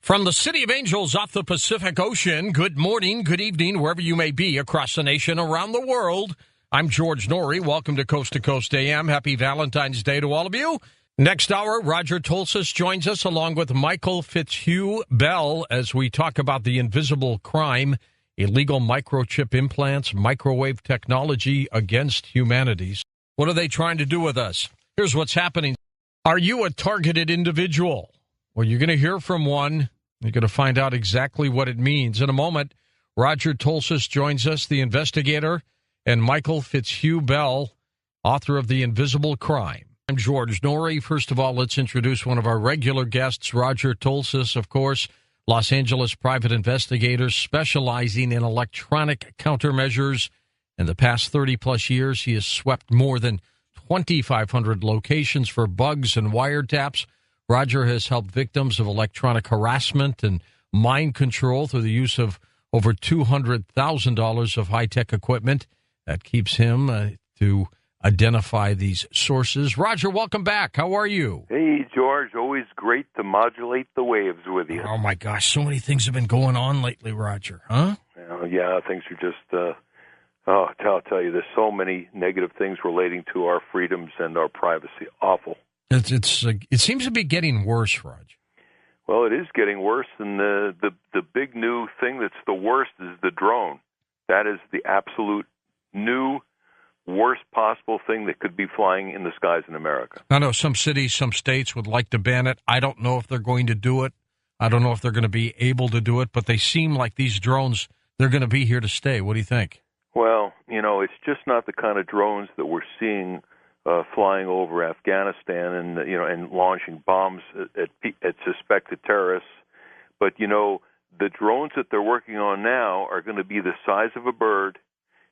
From the City of Angels off the Pacific Ocean, good morning, good evening, wherever you may be across the nation, around the world. I'm George Norrie. Welcome to Coast AM. Happy Valentine's Day to all of you. Next hour, Roger Tulsis joins us along with Michael Fitzhugh Bell as we talk about the invisible crime, illegal microchip implants, microwave technology against humanities. What are they trying to do with us? Here's what's happening. Are you a targeted individual? Well, you're going to hear from one. You're going to find out exactly what it means. In a moment, Roger Tulsis joins us, the investigator, and Michael Fitzhugh Bell, author of The Invisible Crime. I'm George Norrie. First of all, let's introduce one of our regular guests, Roger Tulsis, of course, Los Angeles private investigator specializing in electronic countermeasures. In the past 30-plus years, he has swept more than 2,500 locations for bugs and wiretaps. Roger has helped victims of electronic harassment and mind control through the use of over $200,000 of high-tech equipment. That keeps him to identify these sources. Roger, welcome back. How are you? Hey, George. Always great to modulate the waves with you. Oh, my gosh. So many things have been going on lately, Roger. Huh? Yeah, things are just, I'll tell you, there's so many negative things relating to our freedoms and our privacy. Awful. It seems to be getting worse, Raj. Well, it is getting worse, and the big new thing that's the worst is the drone. That is the absolute new, worst possible thing that could be flying in the skies in America. I know some cities, some states would like to ban it. I don't know if they're going to do it. I don't know if they're going to be able to do it, but they seem like these drones, they're going to be here to stay. What do you think? Well, it's just not the kind of drones that we're seeing flying over Afghanistan and launching bombs at suspected terrorists. But, the drones that they're working on now are going to be the size of a bird,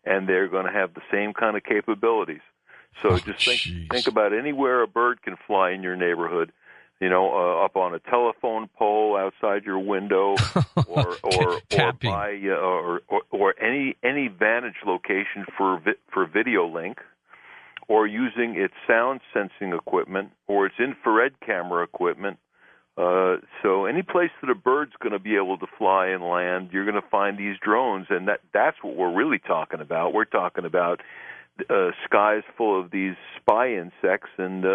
and they're going to have the same kind of capabilities. So think about anywhere a bird can fly in your neighborhood, up on a telephone pole outside your window, or any vantage location for video link, or using its sound sensing equipment or its infrared camera equipment. So any place that a bird's going to be able to fly and land, you're going to find these drones, and that's what we're really talking about. We're talking about skies full of these spy insects, and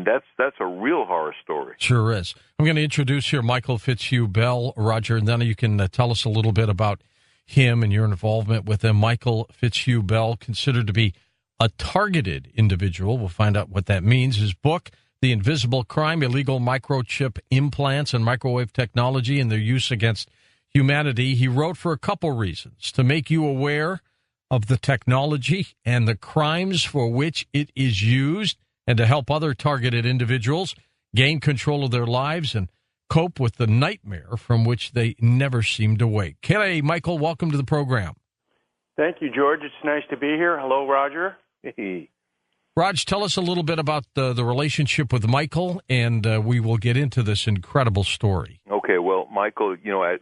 that's a real horror story. Sure is. I'm going to introduce here Michael Fitzhugh Bell, Roger, and then you can tell us a little bit about him and your involvement with him. Michael Fitzhugh Bell, considered to be a targeted individual. We'll find out what that means. His book, The Invisible Crime, Illegal Microchip Implants and Microwave Technology and Their Use Against Humanity. He wrote for a couple reasons: to make you aware of the technology and the crimes for which it is used, and to help other targeted individuals gain control of their lives and cope with the nightmare from which they never seem to wake. Hey, Michael, welcome to the program. Thank you, George. It's nice to be here. Hello, Roger. Hey. Raj, tell us a little bit about the relationship with Michael, and we will get into this incredible story. Okay, well, Michael,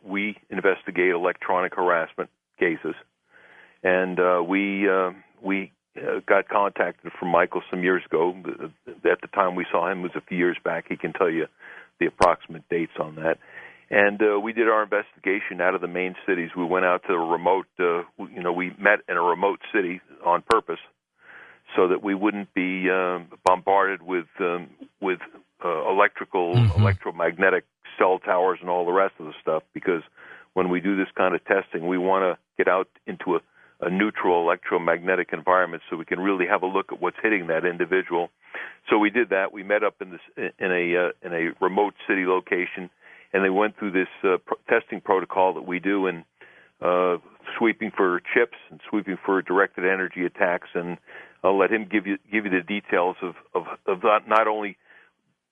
we investigate electronic harassment cases, and we got contacted from Michael some years ago. At the time we saw him, it was a few years back. He can tell you the approximate dates on that. And we did our investigation out of the main cities. We went out to a remote, we met in a remote city on purpose so that we wouldn't be bombarded with electromagnetic cell towers and all the rest of the stuff, because when we do this kind of testing, we want to get out into a neutral electromagnetic environment so we can really have a look at what's hitting that individual. So we did that. We met up in a remote city location, and they went through this testing protocol that we do, and sweeping for chips and sweeping for directed energy attacks. And I'll let him give you the details of not only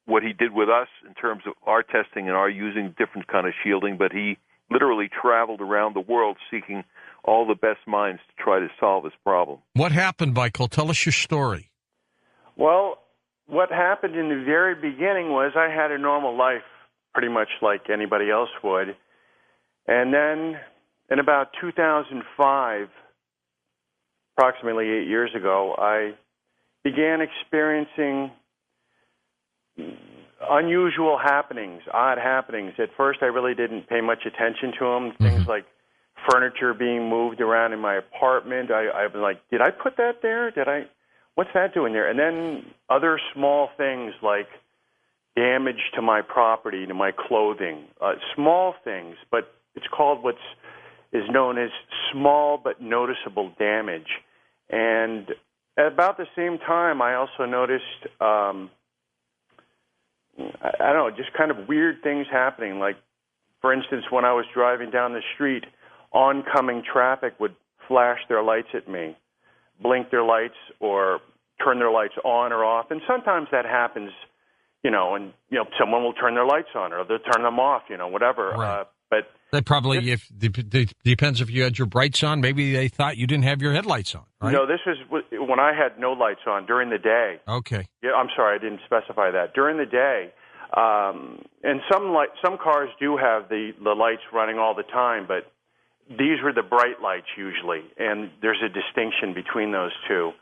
what he did with us in terms of our testing and our using different kind of shielding, but he literally traveled around the world seeking all the best minds to try to solve this problem. What happened, Michael? Tell us your story. Well, what happened in the very beginning was I had a normal life, pretty much like anybody else would. And then in about 2005, approximately 8 years ago, I began experiencing unusual happenings, odd happenings. At first, I really didn't pay much attention to them. Things like furniture being moved around in my apartment. I was like, did I put that there? What's that doing there? And then other small things like damage to my property, to my clothing. Small things, but it's called what is known as small but noticeable damage. And at about the same time, I also noticed, I don't know, just kind of weird things happening. Like, for instance, when I was driving down the street, oncoming traffic would flash their lights at me, blink their lights, or turn their lights on or off. And sometimes that happens, and someone will turn their lights on or they'll turn them off, whatever. Right. But they probably, depends if you had your brights on. Maybe they thought you didn't have your headlights on. Right? No, this was when I had no lights on during the day. Okay. Yeah, I'm sorry, I didn't specify that. During the day, and some cars do have the lights running all the time, but these were the bright lights usually, and there's a distinction between those two.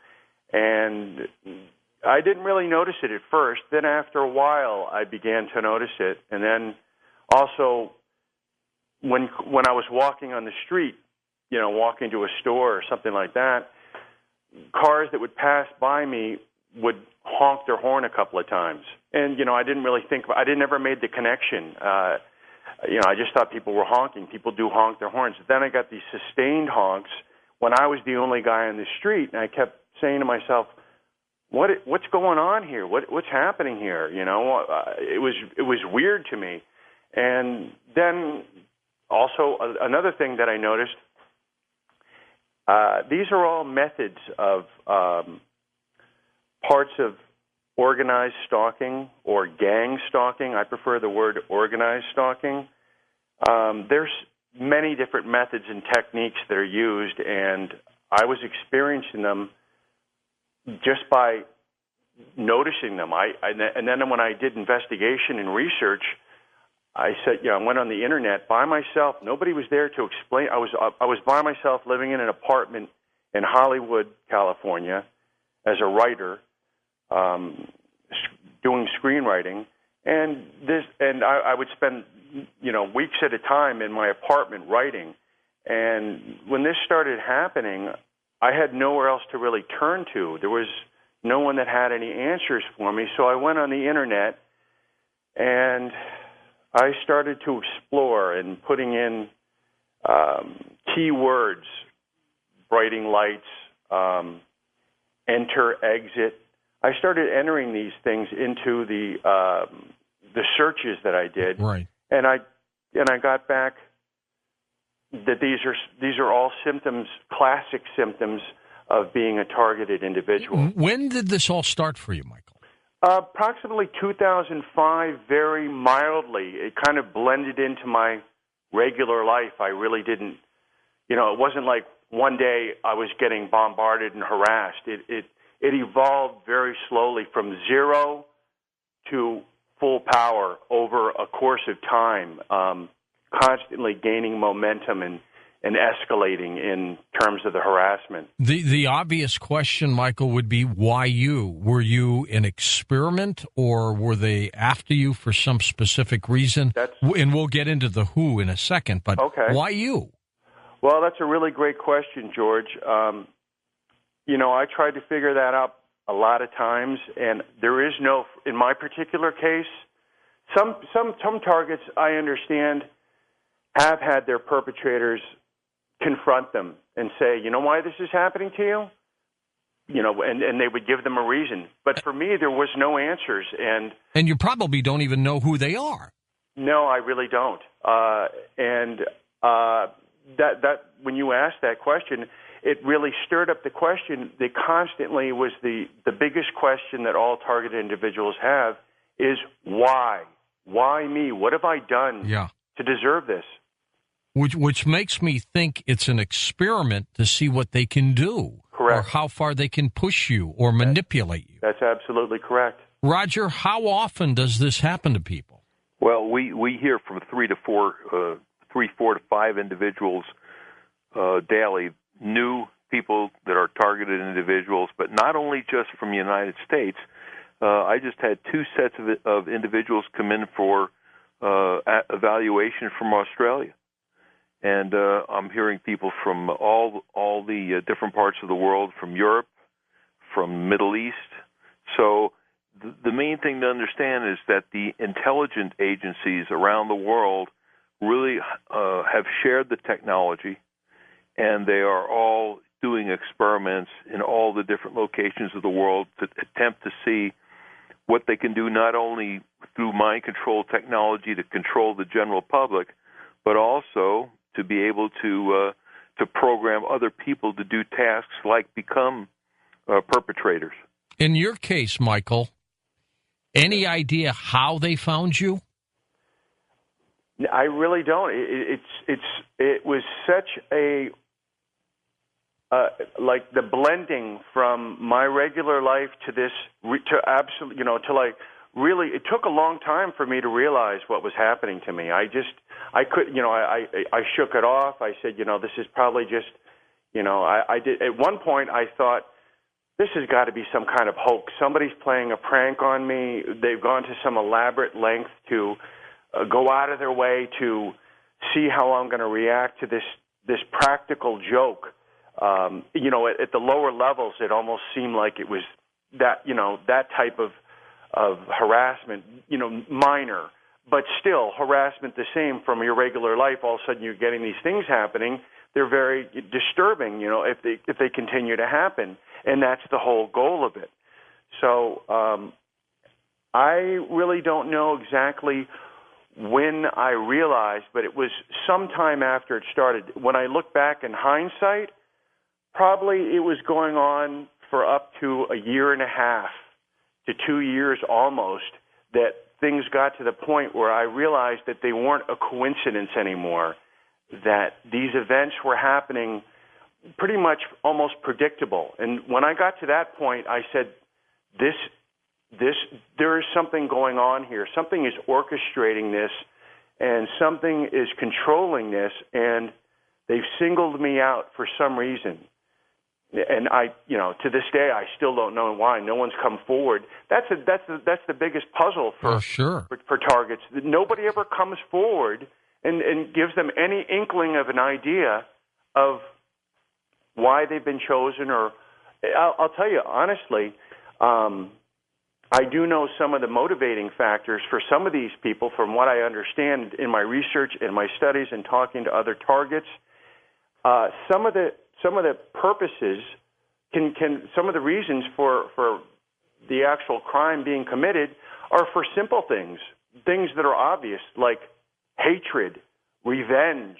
And I didn't really notice it at first. Then after a while, I began to notice it. And then also, when I was walking on the street, walking to a store or something like that, cars that would pass by me would honk their horn a couple of times. And, I didn't really I never made the connection. I just thought people were honking. People do honk their horns. Then I got these sustained honks when I was the only guy on the street, and I kept saying to myself, what's going on here? What's happening here? It was weird to me. And then also another thing that I noticed, these are all methods of parts of organized stalking or gang stalking. I prefer the word organized stalking. There's many different methods and techniques that are used, and I was experiencing them just by noticing them. And then when I did investigation and research, I said, I went on the internet by myself. Nobody was there to explain. I was by myself living in an apartment in Hollywood, California, as a writer, doing screenwriting, and I would spend weeks at a time in my apartment writing. And when this started happening, I had nowhere else to really turn to. There was no one that had any answers for me. So I went on the internet and I started to explore and putting in keywords, brighting lights, enter, exit. I started entering these things into the searches that I did. Right. And I got back that these are all symptoms, classic symptoms of being a targeted individual. When did this all start for you, Michael? Approximately 2005, very mildly. It kind of blended into my regular life. I really didn't, it wasn't like one day I was getting bombarded and harassed. It evolved very slowly from zero to full power over a course of time, constantly gaining momentum and escalating in terms of the harassment. The obvious question, Michael, would be why you? Were you an experiment, or were they after you for some specific reason? And we'll get into the who in a second, but okay. Why you? Well, that's a really great question, George. I tried to figure that out a lot of times, and there is no, in my particular case, some targets I understand have had their perpetrators confront them and say, you know why this is happening to you? And they would give them a reason. But for me, there was no answers. And you probably don't even know who they are. No, I really don't. That when you asked that question, it really stirred up the question that constantly was the biggest question that all targeted individuals have is why? Why me? What have I done to deserve this? Which makes me think it's an experiment to see what they can do. Correct. Or how far they can push you or manipulate you. That's absolutely correct. Roger, how often does this happen to people? Well, we hear from 4 to 5 individuals daily, new people that are targeted individuals, but not only just from the United States. I just had two sets of individuals come in for evaluation from Australia. And I'm hearing people from all the different parts of the world, from Europe, from Middle East. So the main thing to understand is that the intelligence agencies around the world really have shared the technology, and they are all doing experiments in all the different locations of the world to attempt to see what they can do, not only through mind control technology to control the general public, but also to be able to program other people to do tasks like become perpetrators. In your case, Michael, any idea how they found you? I really don't. It was such a like the blending from my regular life to this to absolute, to like really. It took a long time for me to realize what was happening to me. I could, I shook it off. I said, this is probably just, I did. At one point, I thought, this has got to be some kind of hoax. Somebody's playing a prank on me. They've gone to some elaborate length to go out of their way to see how I'm going to react to this practical joke. At the lower levels, it almost seemed like it was that, that type of harassment, minor, but still harassment the same from your regular life. All of a sudden you're getting these things happening. They're very disturbing, if they continue to happen. And that's the whole goal of it. So I really don't know exactly when I realized, but it was sometime after it started. When I look back in hindsight, probably it was going on for up to a year and a half to 2 years almost, that things got to the point where I realized that they weren't a coincidence anymore, that these events were happening pretty much almost predictable. And when I got to that point, I said, there is something going on here. Something is orchestrating this, and something is controlling this, and they've singled me out for some reason. And I, to this day, I still don't know why. No one's come forward. That's the biggest puzzle for targets. Nobody ever comes forward and gives them any inkling of an idea of why they've been chosen. Or I'll tell you honestly, I do know some of the motivating factors for some of these people. From what I understand in my research, in my studies, and talking to other targets, some of the purposes some of the reasons for the actual crime being committed are for simple things that are obvious, like hatred, revenge,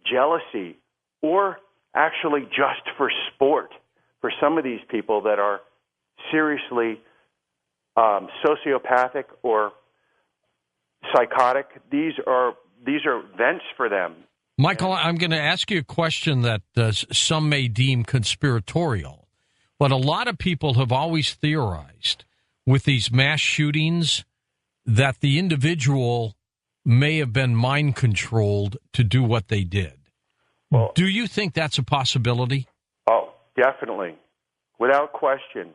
jealousy, or actually just for sport. For some of these people that are seriously sociopathic or psychotic, these are vents for them. Michael, I'm going to ask you a question that some may deem conspiratorial, but a lot of people have always theorized with these mass shootings that the individual may have been mind-controlled to do what they did. Well, do you think that's a possibility? Oh, definitely. Without question.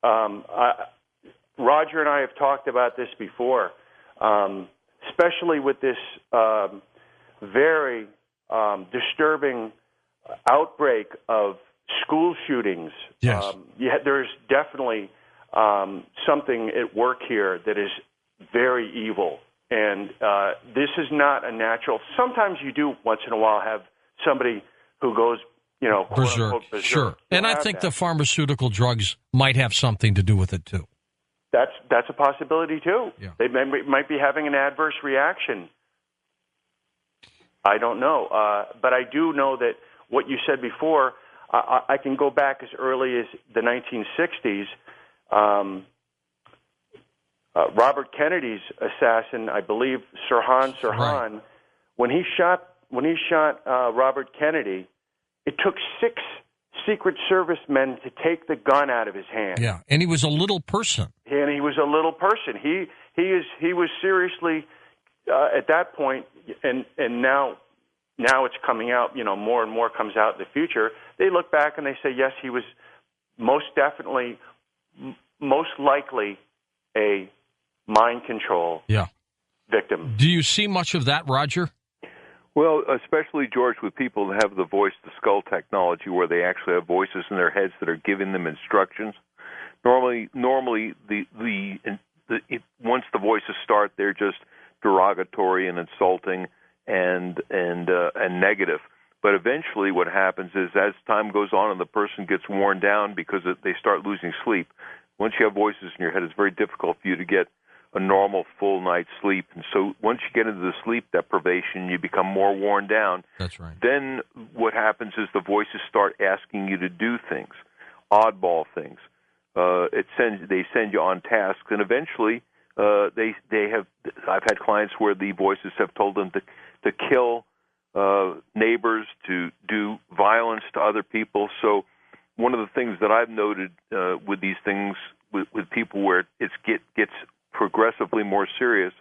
Roger and I have talked about this before, especially with this very disturbing outbreak of school shootings. Yes. There's definitely something at work here that is very evil. And this is not a natural. Sometimes you do once in a while have somebody who goes, berserk. Sure. And I think the pharmaceutical drugs might have something to do with it too. That's a possibility too. Yeah. They might be having an adverse reaction. I don't know, but I do know that what you said before. I can go back as early as the 1960s. Robert Kennedy's assassin, I believe, Sirhan Sirhan, right. when he shot Robert Kennedy, it took 6 Secret Service men to take the gun out of his hand. Yeah, and he was a little person. And he was a little person. He was seriously at that point, and now it's coming out. More and more comes out in the future. They look back and they say, yes, he was most definitely most likely a mind control victim. Do you see much of that, Roger? Well, especially, George, with people that have the voice-to-skull technology where they actually have voices in their heads that are giving them instructions. Normally, once the voices start, they're just derogatory and insulting and negative. But eventually what happens is as time goes on and the person gets worn down because they start losing sleep, once you have voices in your head, it's very difficult for you to get a normal full night's sleep. And so once you get into the sleep deprivation, you become more worn down. That's right. Then what happens is the voices start asking you to do things, oddball things. They send you on tasks, and eventually they have. I've had clients where the voices have told them to kill neighbors, to do violence to other people. So one of the things that I've noted with these things, with people where it gets progressively more serious,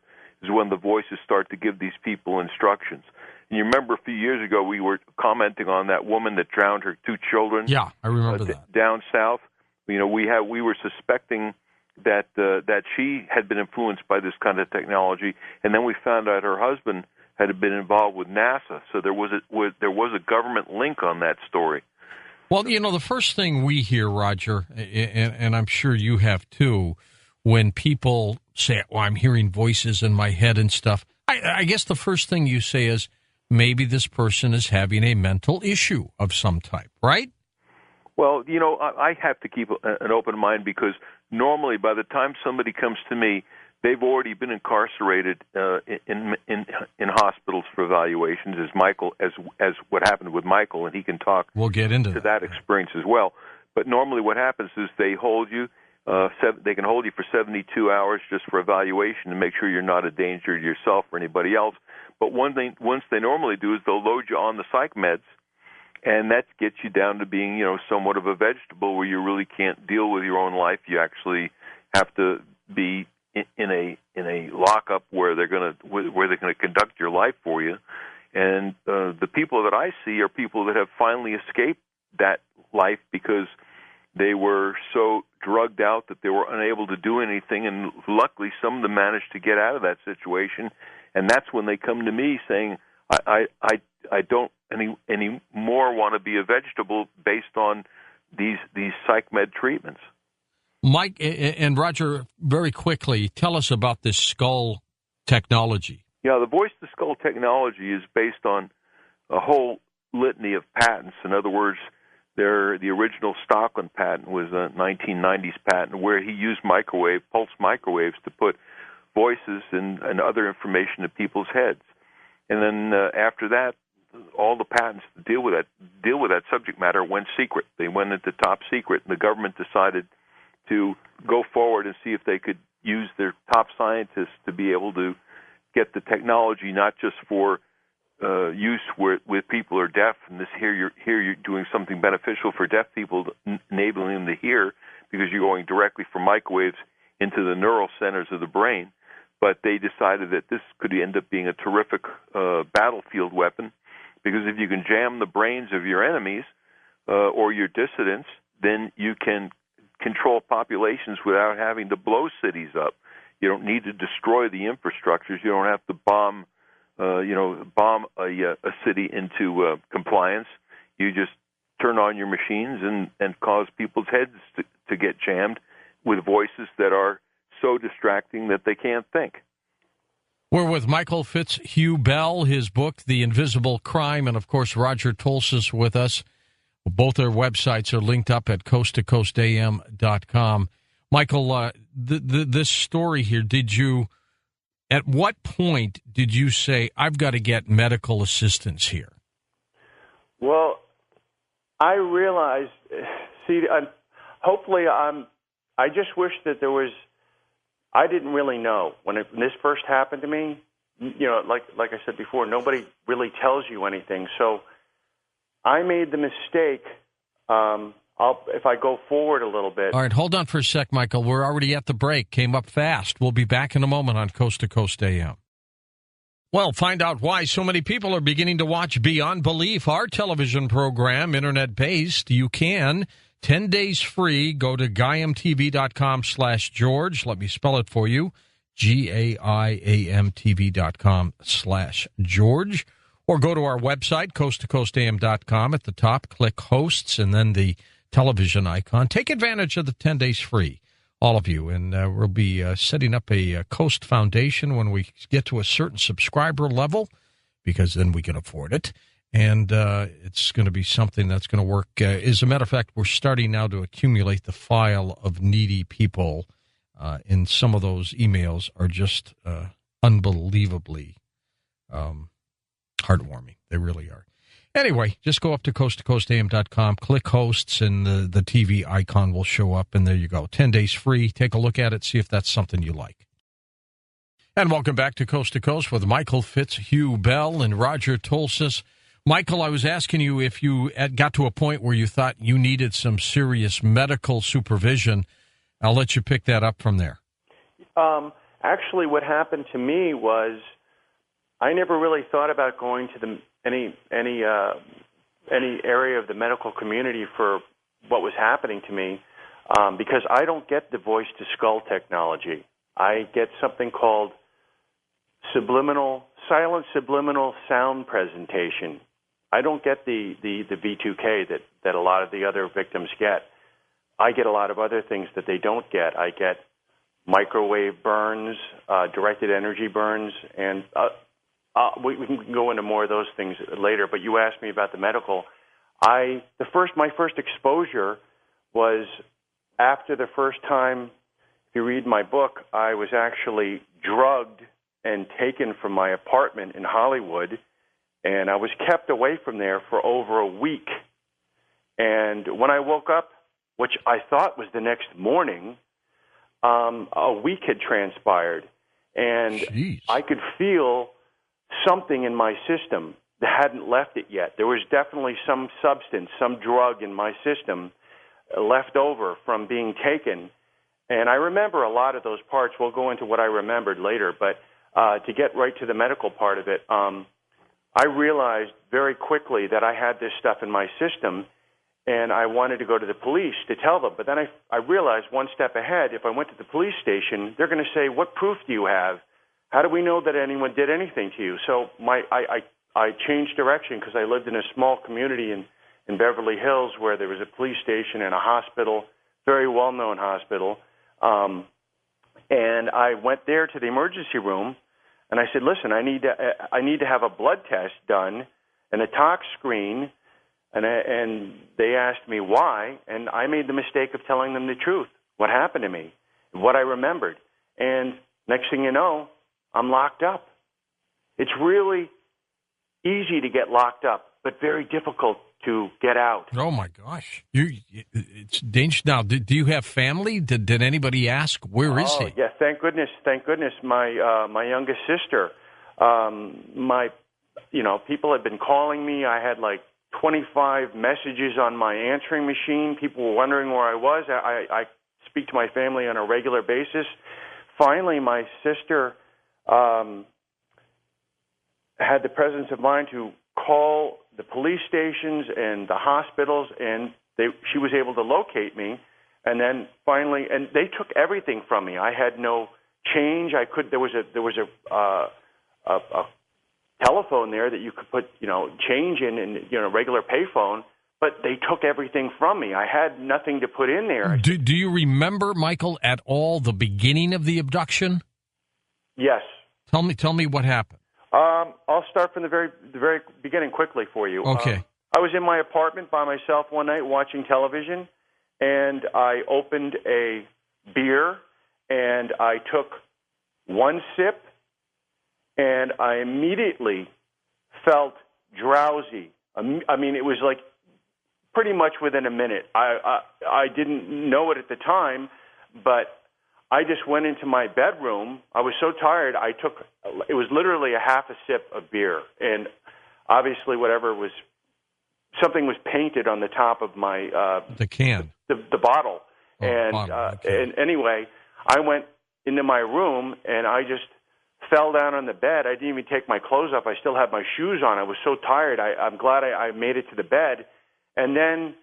is when the voices start to give these people instructions. And you remember a few years ago we were commenting on that woman that drowned her 2 children. Yeah, I remember that. Down south. You know, we were suspecting that she had been influenced by this kind of technology, and then we found out her husband had been involved with NASA. So there was a government link on that story. Well, you know, the first thing we hear, Roger, and I'm sure you have too, when people say, "Well, I'm hearing voices in my head and stuff," I guess the first thing you say is maybe this person is having a mental issue of some type, right? Well, you know, I have to keep an open mind because normally by the time somebody comes to me, they've already been incarcerated in hospitals for evaluations, as what happened with Michael, and he can talk. We'll get into that experience as well. But normally, what happens is they hold you. They can hold you for 72 hours just for evaluation to make sure you're not a danger to yourself or anybody else. But once they normally do is they'll load you on the psych meds. And that gets you down to being, you know, somewhat of a vegetable where you really can't deal with your own life. You actually have to be in a lockup where they're going to conduct your life for you. And the people that I see are people that have finally escaped that life because they were so drugged out that they were unable to do anything. And luckily, some of them managed to get out of that situation. And that's when they come to me saying, I don't any more want to be a vegetable based on these psych med treatments. Mike and Roger, very quickly, tell us about this skull technology. Yeah, the voice-to-skull technology is based on a whole litany of patents. In other words, the original Stalking patent was a 1990s patent where he used pulse microwaves to put voices and other information to people's heads. And then after that, all the patents that deal with that subject matter went secret. They went into top secret, and the government decided to go forward and see if they could use their top scientists to be able to get the technology not just for use with people who are deaf, and you're doing something beneficial for deaf people, enabling them to hear because you're going directly from microwaves into the neural centers of the brain. But they decided that this could end up being a terrific battlefield weapon because if you can jam the brains of your enemies or your dissidents, then you can control populations without having to blow cities up. You don't need to destroy the infrastructures. You don't have to bomb a city into compliance. You just turn on your machines and cause people's heads to get jammed with voices that are so distracting that they can't think. We're with Michael Fitzhugh Bell, his book, The Invisible Crime, and, of course, Roger Tolsis with us. Both their websites are linked up at coasttocoastam.com. Michael, this story here, at what point did you say, I've got to get medical assistance here? Well, I realized, hopefully I just wish that there was, I didn't really know when this first happened to me. You know, like I said before, nobody really tells you anything. So I made the mistake. If I go forward a little bit. All right, hold on for a sec, Michael. We're already at the break. Came up fast. We'll be back in a moment on Coast to Coast AM. Well, find out why so many people are beginning to watch Beyond Belief, our television program, internet-based. You can. 10 days free. Go to GaiamTV.com/George. Let me spell it for you. GAIAMTV.com/George. Or go to our website, coasttocoastam.com. At the top, click hosts and then the television icon. Take advantage of the 10 days free, all of you. And we'll be setting up a Coast Foundation when we get to a certain subscriber level, because then we can afford it. And it's going to be something that's going to work. As a matter of fact, we're starting now to accumulate the file of needy people. And some of those emails are just unbelievably heartwarming. They really are. Anyway, just go up to coasttocoastam.com, click hosts, and the TV icon will show up, and there you go. 10 days free. Take a look at it, see if that's something you like. And welcome back to Coast to Coast with Michael Fitzhugh Bell and Roger Tolsis. Michael, I was asking you if you got to a point where you thought you needed some serious medical supervision. I'll let you pick that up from there. Actually, what happened to me was I never really thought about going to any area of the medical community for what was happening to me, because I don't get the voice-to-skull technology. I get something called silent subliminal sound presentation. I don't get the V2K that a lot of the other victims get. I get a lot of other things that they don't get. I get microwave burns, directed energy burns, and we can go into more of those things later. But you asked me about the medical. My first exposure was after the first time. If you read my book, I was actually drugged and taken from my apartment in Hollywood, and I was kept away from there for over a week. And when I woke up, which I thought was the next morning, a week had transpired, and Jeez. I could feel something in my system that hadn't left it yet. There was definitely some substance, some drug in my system left over from being taken. And I remember a lot of those parts. We'll go into what I remembered later. But to get right to the medical part of it, I realized very quickly that I had this stuff in my system, and I wanted to go to the police to tell them. But then I realized one step ahead, if I went to the police station, they're going to say, "What proof do you have? How do we know that anyone did anything to you?" So I changed direction because I lived in a small community in Beverly Hills where there was a police station and a hospital, very well-known hospital. And I went there to the emergency room, and I said, "Listen, I need to have a blood test done and a tox screen." And they asked me why, and I made the mistake of telling them the truth, what happened to me, what I remembered. And next thing you know, I'm locked up. It's really easy to get locked up, but very difficult to get out. Oh, my gosh. It's dangerous. Now, do you have family? Did anybody ask, where is he? Yeah, thank goodness. My youngest sister, people had been calling me. I had like 25 messages on my answering machine. People were wondering where I was. I speak to my family on a regular basis. Finally, my sister had the presence of mind to call the police stations and the hospitals, and she was able to locate me. And then finally, and they took everything from me. I had no change. There was a telephone there that you could put change in, and regular payphone. But they took everything from me. I had nothing to put in there. Do you remember, Michael, at all the beginning of the abduction? Yes. Tell me what happened. I'll start from the very beginning quickly for you. Okay. I was in my apartment by myself one night watching television, and I opened a beer, and I took one sip, and I immediately felt drowsy. I mean, it was like pretty much within a minute. I didn't know it at the time, but I just went into my bedroom. I was so tired, it was literally a half a sip of beer. And obviously something was painted on the top of my... the can. The bottle. Oh, and bottle. Okay. And anyway, I went into my room, and I just fell down on the bed. I didn't even take my clothes off. I still had my shoes on. I was so tired. I'm glad I made it to the bed. And then,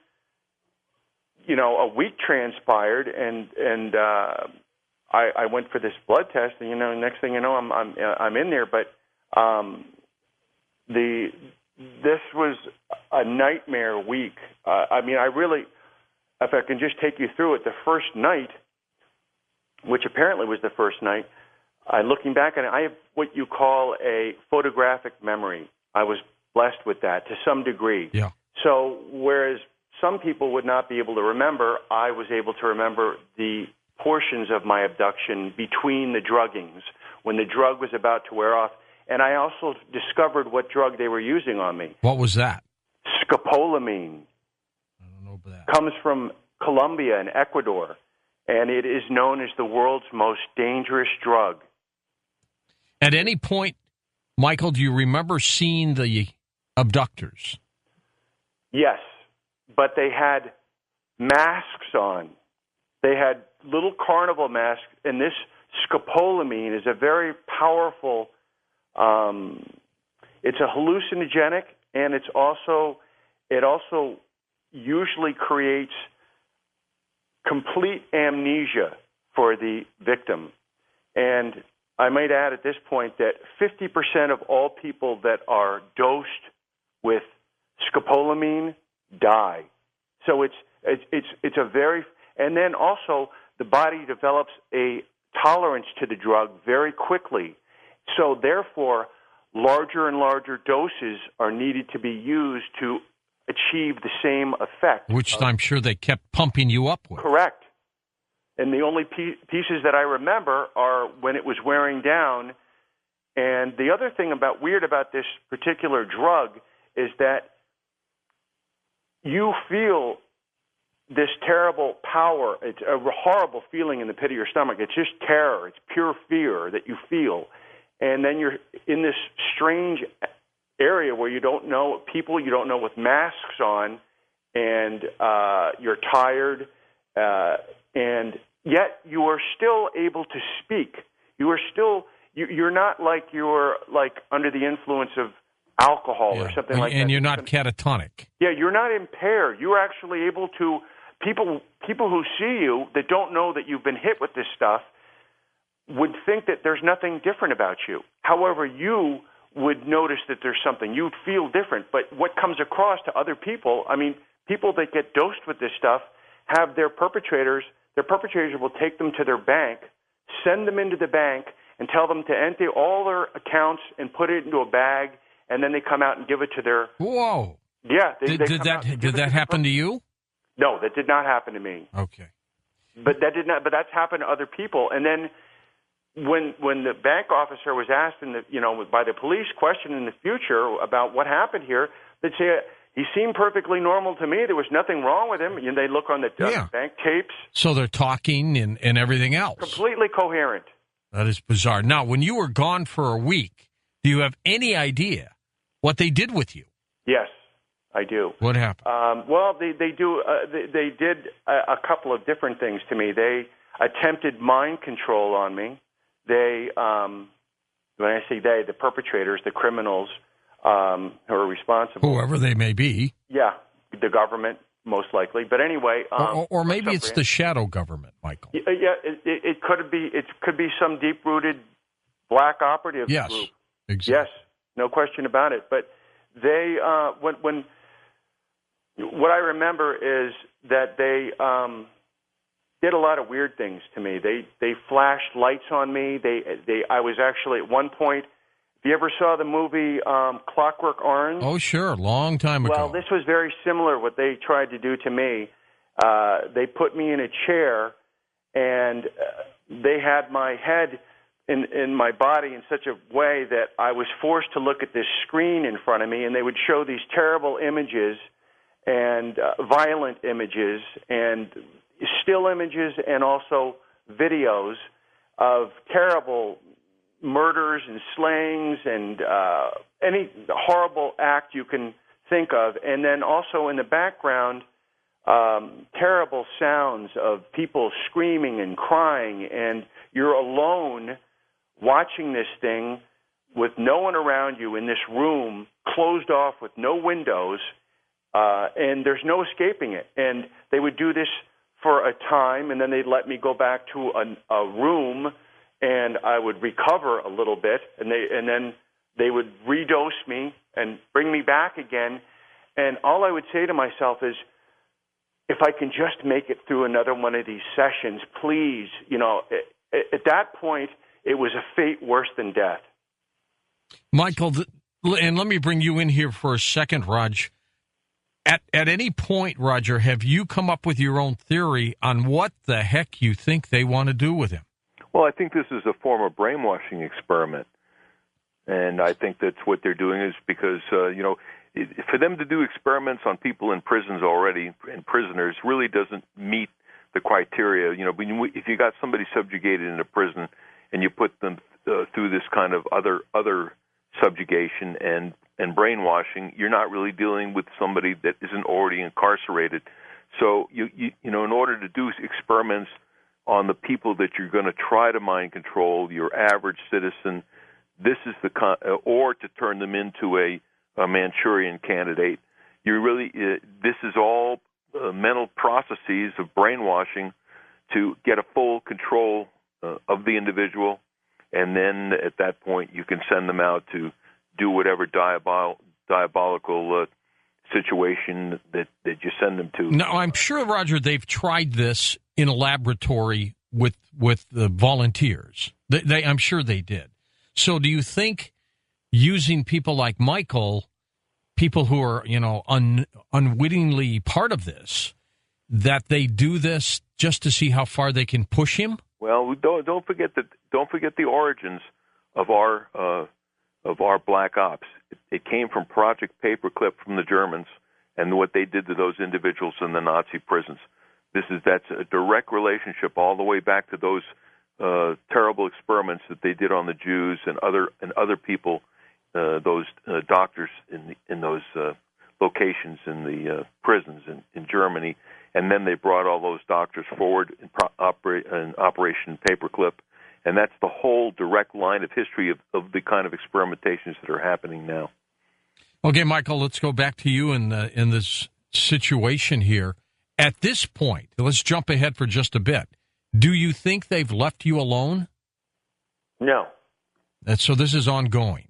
a week transpired, and I went for this blood test, and next thing you know, I'm in there. But this was a nightmare week. I really, if I can just take you through it, the first night, which apparently was the first night, looking back on it, I have what you call a photographic memory. I was blessed with that to some degree. Yeah. So whereas some people would not be able to remember, I was able to remember the portions of my abduction between the druggings, when the drug was about to wear off. And I also discovered what drug they were using on me. What was that? Scopolamine. I don't know about that. Comes from Colombia and Ecuador, and it is known as the world's most dangerous drug. At any point, Michael, do you remember seeing the abductors? Yes, but they had masks on. They had little carnival masks, and this scopolamine is a very powerful, it's a hallucinogenic, and it also usually creates complete amnesia for the victim. And I might add at this point that 50% of all people that are dosed with scopolamine die. So it's a very, and then also the body develops a tolerance to the drug very quickly. So therefore, larger and larger doses are needed to be used to achieve the same effect. Which I'm sure they kept pumping you up with. Correct. And the only pieces that I remember are when it was wearing down. And the other thing weird about this particular drug is that you feel this terrible power. It's a horrible feeling in the pit of your stomach. It's just terror. It's pure fear that you feel. And then you're in this strange area where you don't know people, you don't know with masks on, and you're tired, and yet you are still able to speak. You are still, you're not like you're like under the influence of alcohol or something like that. And you're not catatonic. Yeah, you're not impaired. You're actually able to, people who see you that don't know that you've been hit with this stuff would think that there's nothing different about you. However, you would notice that there's something. You'd feel different. But what comes across to other people, I mean, people that get dosed with this stuff have their perpetrators will take them to their bank, send them into the bank, and tell them to empty all their accounts and put it into a bag, and then they come out and give it to their... Whoa. Yeah. Did that happen to you? No, that did not happen to me. Okay. But that's happened to other people. And then when the bank officer was asked by the police question in the future about what happened here, they'd say, he seemed perfectly normal to me. There was nothing wrong with him. And they look on the bank tapes. So they're talking and everything else. Completely coherent. That is bizarre. Now, when you were gone for a week, do you have any idea what they did with you? Yes, I do. What happened? Well, they did a couple of different things to me. They attempted mind control on me. They, when I say they, the perpetrators, the criminals who are responsible. Whoever they may be. Yeah, the government, most likely. But anyway. Or maybe it's the shadow government, Michael. Yeah, it could be. It could be some deep-rooted black operative group. Exactly. Yes, no question about it. But they, when what I remember is that they did a lot of weird things to me. They flashed lights on me. I was actually at one point. If you ever saw the movie Clockwork Orange? Oh, sure, long time ago. Well, this was very similar. What they tried to do to me, they put me in a chair, and they had my head in my body in such a way that I was forced to look at this screen in front of me, and they would show these terrible images and violent images and still images and also videos of terrible murders and slayings and any horrible act you can think of. And then also in the background, terrible sounds of people screaming and crying, and you're alone watching this thing with no one around you in this room, closed off with no windows, and there's no escaping it. And they would do this for a time, and then they'd let me go back to a room, and I would recover a little bit, and then they would redose me and bring me back again. And all I would say to myself is, if I can just make it through another one of these sessions, please. At that point, it was a fate worse than death. Michael, and let me bring you in here for a second, Raj. At any point, Roger, have you come up with your own theory on what the heck you think they want to do with him? Well, I think this is a form of brainwashing experiment. And I think that's what they're doing is because, for them to do experiments on people in prisons already, and prisoners, really doesn't meet the criteria. If you got somebody subjugated in a prison and you put them through this kind of other subjugation and brainwashing, you're not really dealing with somebody that isn't already incarcerated. So, in order to do experiments on the people that you're going to try to mind control, your average citizen, this is or to turn them into a Manchurian candidate. This is all mental processes of brainwashing to get a full control of the individual, and then at that point you can send them out to do whatever diabolical situation that you send them to. Now, I'm sure, Roger, they've tried this in a laboratory with the volunteers. I'm sure they did. So do you think using people like Michael, people who are, unwittingly part of this, that they do this just to see how far they can push him? Well, don't forget the origins of our black ops. It came from Project Paperclip from the Germans and what they did to those individuals in the Nazi prisons. That's a direct relationship all the way back to those terrible experiments that they did on the Jews and other people, those doctors in those locations in the prisons in Germany, and then they brought all those doctors forward in Operation Paperclip, and that's the whole direct line of history of the kind of experimentations that are happening now. Okay, Michael, let's go back to you in this situation here. At this point, let's jump ahead for just a bit. Do you think they've left you alone? No. So this is ongoing?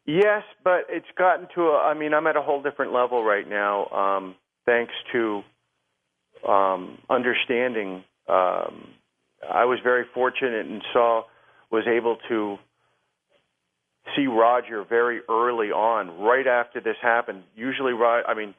Yes, but it's gotten to I'm at a whole different level right now, thanks to understanding. I was very fortunate and was able to see Roger very early on, right after this happened. Usually, I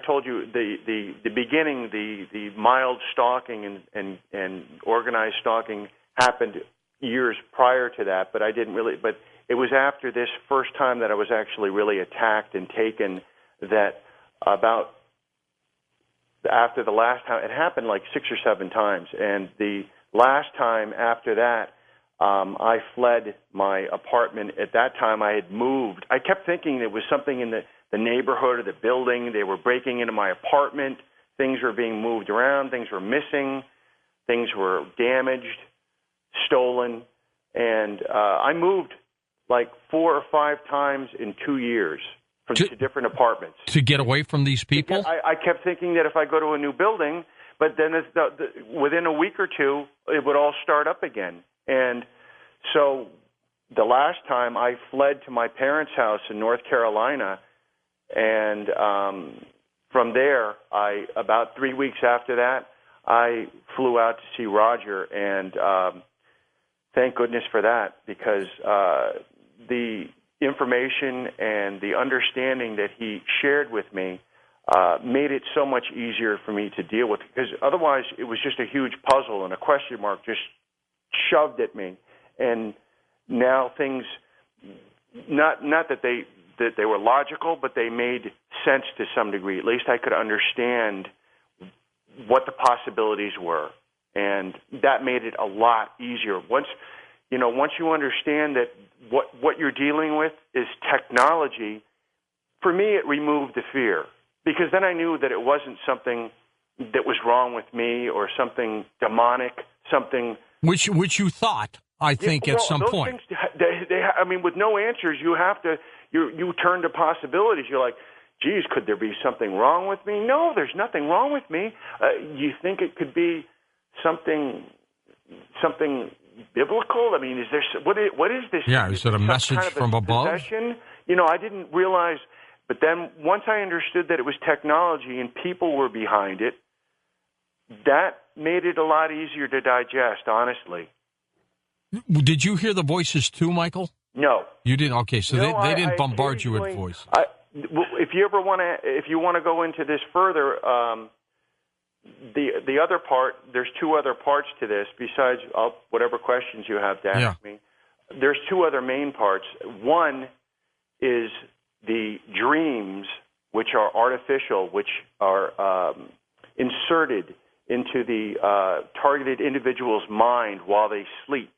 told you the beginning, the mild stalking and organized stalking happened years prior to that, but I didn't really. But it was after this first time that I was actually really attacked and taken. That about after the last time, it happened like 6 or 7 times, and the last time after that, I fled my apartment. At that time, I had moved. I kept thinking it was something in the neighborhood or the building. They were breaking into my apartment. Things were being moved around. Things were missing. Things were damaged, stolen. And I moved like 4 or 5 times in 2 years to different apartments. To get away from these people? I kept thinking that if I go to a new building, but then within a week or two, it would all start up again. And so the last time I fled to my parents' house in North Carolina, and from there, about 3 weeks after that, I flew out to see Roger, and thank goodness for that, because the information and the understanding that he shared with me made it so much easier for me to deal with, because otherwise it was just a huge puzzle and a question mark just shoved at me. And now things, not that they were logical, but they made sense to some degree. At least I could understand what the possibilities were, and that made it a lot easier. Once you understand that what you're dealing with is technology, for me it removed the fear, because then I knew that it wasn't something that was wrong with me or something demonic, something Which you thought, I think, at some point. Things, I mean, with no answers, you turn to possibilities. You're like, geez, could there be something wrong with me? No, there's nothing wrong with me. You think it could be something biblical? I mean, is there what is this? Yeah, is it a message kind of from above? Possession? You know, I didn't realize. But then once I understood that it was technology and people were behind it, that made it a lot easier to digest, honestly. Did you hear the voices too, Michael? No. You didn't? Okay, so no, they didn't bombard you with voices. If you want to go into this further, the other part, there's two other parts to this besides whatever questions you have to ask me. There's two other main parts. One is the dreams, which are artificial, which are inserted into the targeted individual's mind while they sleep.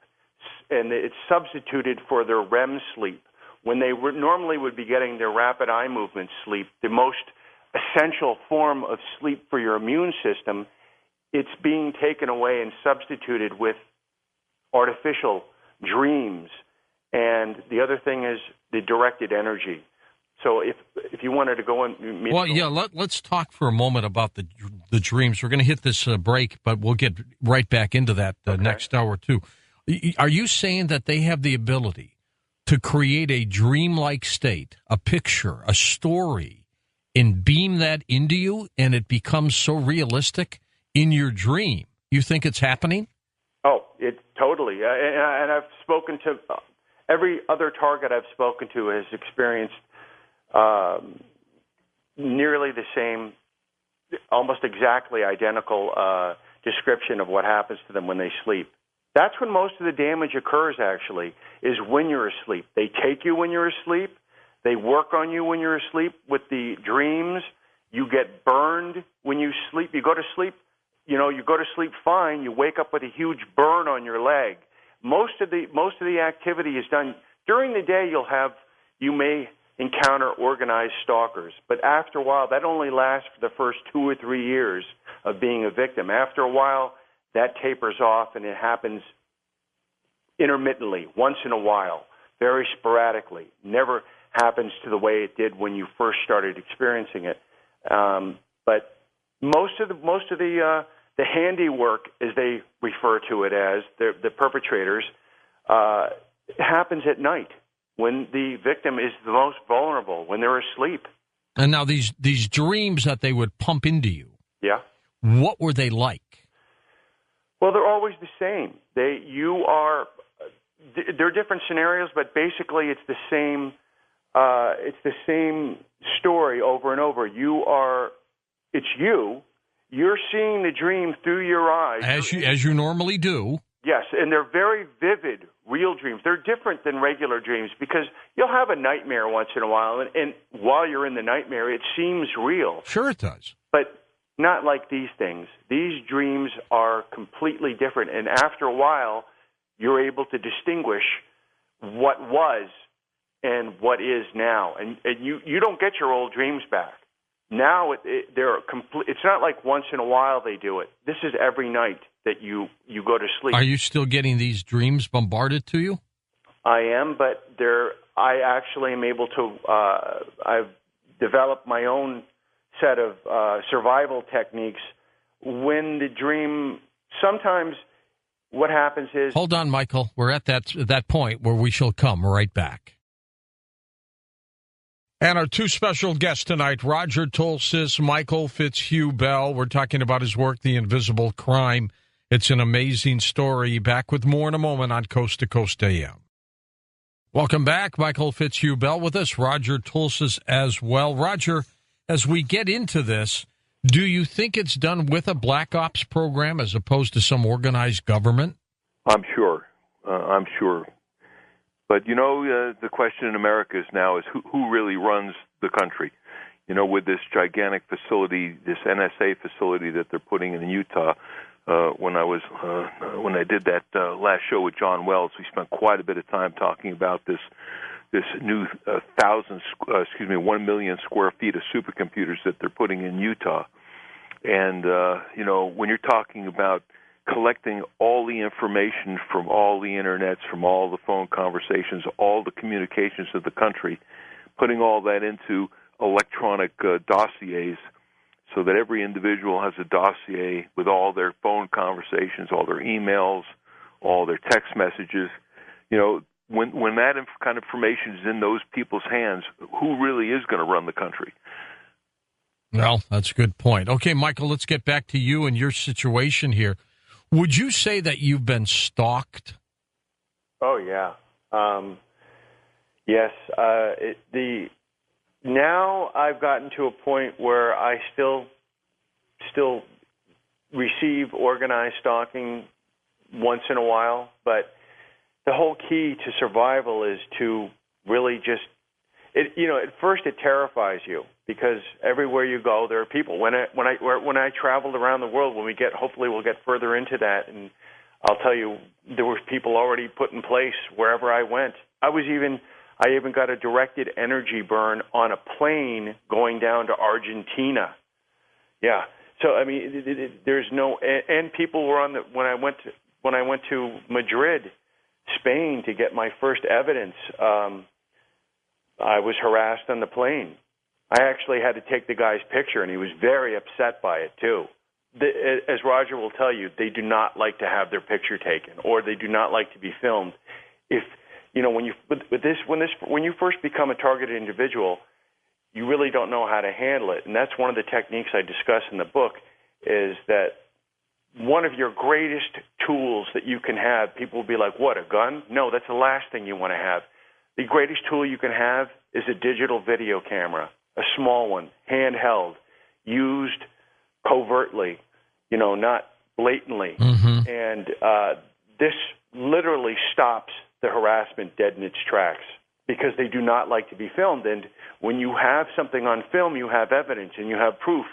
And it's substituted for their REM sleep. When they normally would be getting their rapid eye movement sleep, the most essential form of sleep for your immune system, it's being taken away and substituted with artificial dreams. And the other thing is the directed energy. So if you wanted to go in... let's talk for a moment about the dreams. We're going to hit this break, but we'll get right back into that next hour, too. Are you saying that they have the ability to create a dreamlike state, a picture, a story, and beam that into you, and it becomes so realistic in your dream? You think it's happening? Oh, it totally. And I've spoken to... every other target I've spoken to has experienced nearly the same, almost exactly identical description of what happens to them when they sleep. That's when most of the damage occurs, actually, is when you're asleep. They take you when you're asleep. They work on you when you're asleep with the dreams. You get burned when you sleep. You go to sleep, you go to sleep fine. You wake up with a huge burn on your leg. Most of the activity is done during the day. You may encounter organized stalkers, but after a while, that only lasts for the first 2 or 3 years of being a victim. After a while, that tapers off, and it happens intermittently, once in a while, very sporadically. Never happens to the way it did when you first started experiencing it. But most of the handiwork, as they refer to it as, the perpetrators, happens at night when the victim is the most vulnerable, when they're asleep. And now these dreams that they would pump into you, what were they like? Well, they're always the same. There are different scenarios, but basically it's the same. It's the same story over and over. It's you. You're seeing the dream through your eyes, as you normally do. Yes, and they're very vivid, real dreams. They're different than regular dreams because you'll have a nightmare once in a while, and while you're in the nightmare, it seems real. Sure, it does. But not like these things. These dreams are completely different, and after a while, you're able to distinguish what was and what is now. And you don't get your old dreams back. Now they're complete. It's not like once in a while they do it. This is every night that you go to sleep. Are you still getting these dreams bombarded to you? I am, but I actually am able to. I've developed my own set of survival techniques. When the dream, sometimes what happens is... Hold on, Michael. We're at that point where we shall come right back. And our two special guests tonight, Roger Tolsis, Michael Fitzhugh Bell. We're talking about his work, The Invisible Crime. It's an amazing story. Back with more in a moment on Coast to Coast AM. Welcome back. Michael Fitzhugh Bell with us, Roger Tolsis as well. Roger, as we get into this, do you think it's done with a black ops program as opposed to some organized government? I'm sure. But, the question in America is who really runs the country? With this gigantic facility, this NSA facility that they're putting in Utah. When I did that last show with John Wells, we spent quite a bit of time talking about this new 1 million square feet of supercomputers that they're putting in Utah. And, when you're talking about collecting all the information from all the internets, from all the phone conversations, all the communications of the country, putting all that into electronic dossiers so that every individual has a dossier with all their phone conversations, all their emails, all their text messages. You know, when that kind of information is in those people's hands, who really is going to run the country? Well, that's a good point. Okay, Michael, let's get back to you and your situation here. Would you say that you've been stalked? Oh, yeah. Yes. Now I've gotten to a point where I still receive organized stalking once in a while, but the whole key to survival is to really just, at first it terrifies you because everywhere you go there are people. When I traveled around the world, hopefully we'll get further into that, and I'll tell you there were people already put in place wherever I went. I even got a directed energy burn on a plane going down to Argentina. Yeah. So I mean, there's no, and people were when I went to Madrid, Spain, to get my first evidence. I was harassed on the plane. I actually had to take the guy's picture, and he was very upset by it too. As Roger will tell you, they do not like to have their picture taken, or they do not like to be filmed. When you first become a targeted individual, you really don't know how to handle it. And that's one of the techniques I discuss in the book, is that one of your greatest tools that you can have, people will be like, what, a gun? No, that's the last thing you want to have. The greatest tool you can have is a digital video camera, a small one, handheld, used covertly, not blatantly. Mm-hmm. And this literally stops the harassment dead in its tracks because they do not like to be filmed. And when you have something on film, you have evidence and you have proof,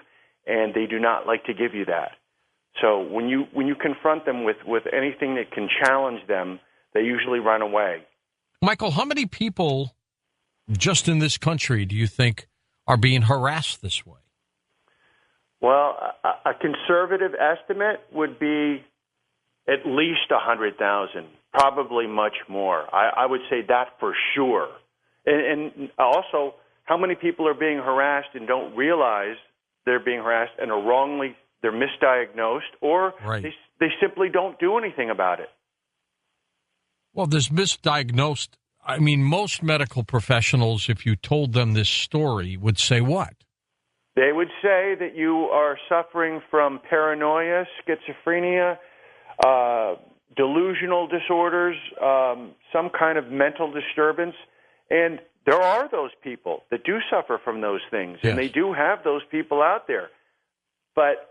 and they do not like to give you that. So when you confront them with anything that can challenge them, they usually run away. Michael, how many people just in this country do you think are being harassed this way? Well, a conservative estimate would be at least 100,000, probably much more. I would say that for sure. And also, how many people are being harassed and don't realize they're being harassed and they're misdiagnosed, or right. they simply don't do anything about it. Well, there's misdiagnosed. I mean, most medical professionals, if you told them this story, would say what? They would say that you are suffering from paranoia, schizophrenia, delusional disorders, some kind of mental disturbance. And there are those people that do suffer from those things, yes. And they do have those people out there. But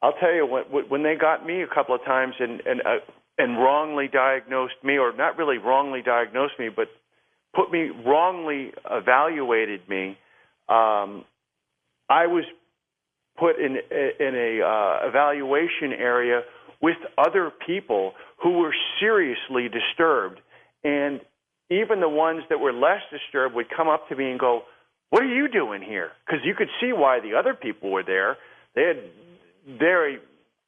I'll tell you, when they got me a couple of times and wrongly diagnosed me, or not really wrongly diagnosed me, but wrongly evaluated me, I was put in a evaluation area with other people who were seriously disturbed. And even the ones that were less disturbed would come up to me and go, "What are you doing here?" Because you could see why the other people were there. They had very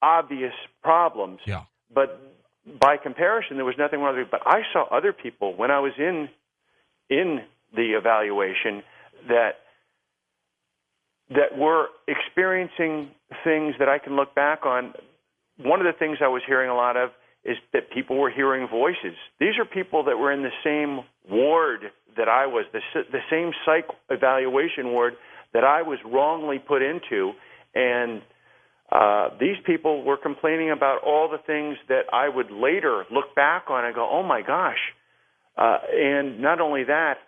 obvious problems. Yeah. But by comparison, there was nothing wrong with it. But I saw other people when I was in the evaluation that were experiencing things that I can look back on. One of the things I was hearing a lot of is that people were hearing voices. These are people that were in the same ward that I was, the same psych evaluation ward that I was wrongly put into, and these people were complaining about all the things that I would later look back on and go, oh my gosh. And not only that,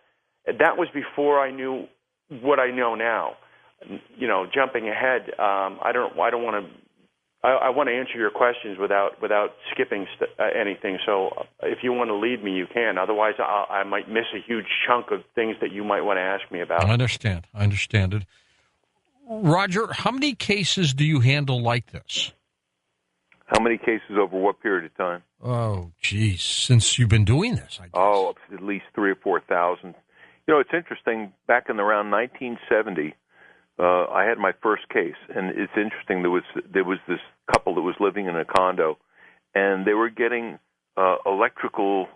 that was before I knew what I know now. Jumping ahead, I want to answer your questions without skipping anything. So if you want to lead me, you can. Otherwise, I might miss a huge chunk of things that you might want to ask me about. I understand it. Roger, how many cases do you handle like this? How many cases over what period of time? Oh, geez, since you've been doing this, I guess. Oh, at least 3,000 or 4,000. It's interesting. Back in around 1970, I had my first case, and it's interesting. There was this couple that was living in a condo, and they were getting electrical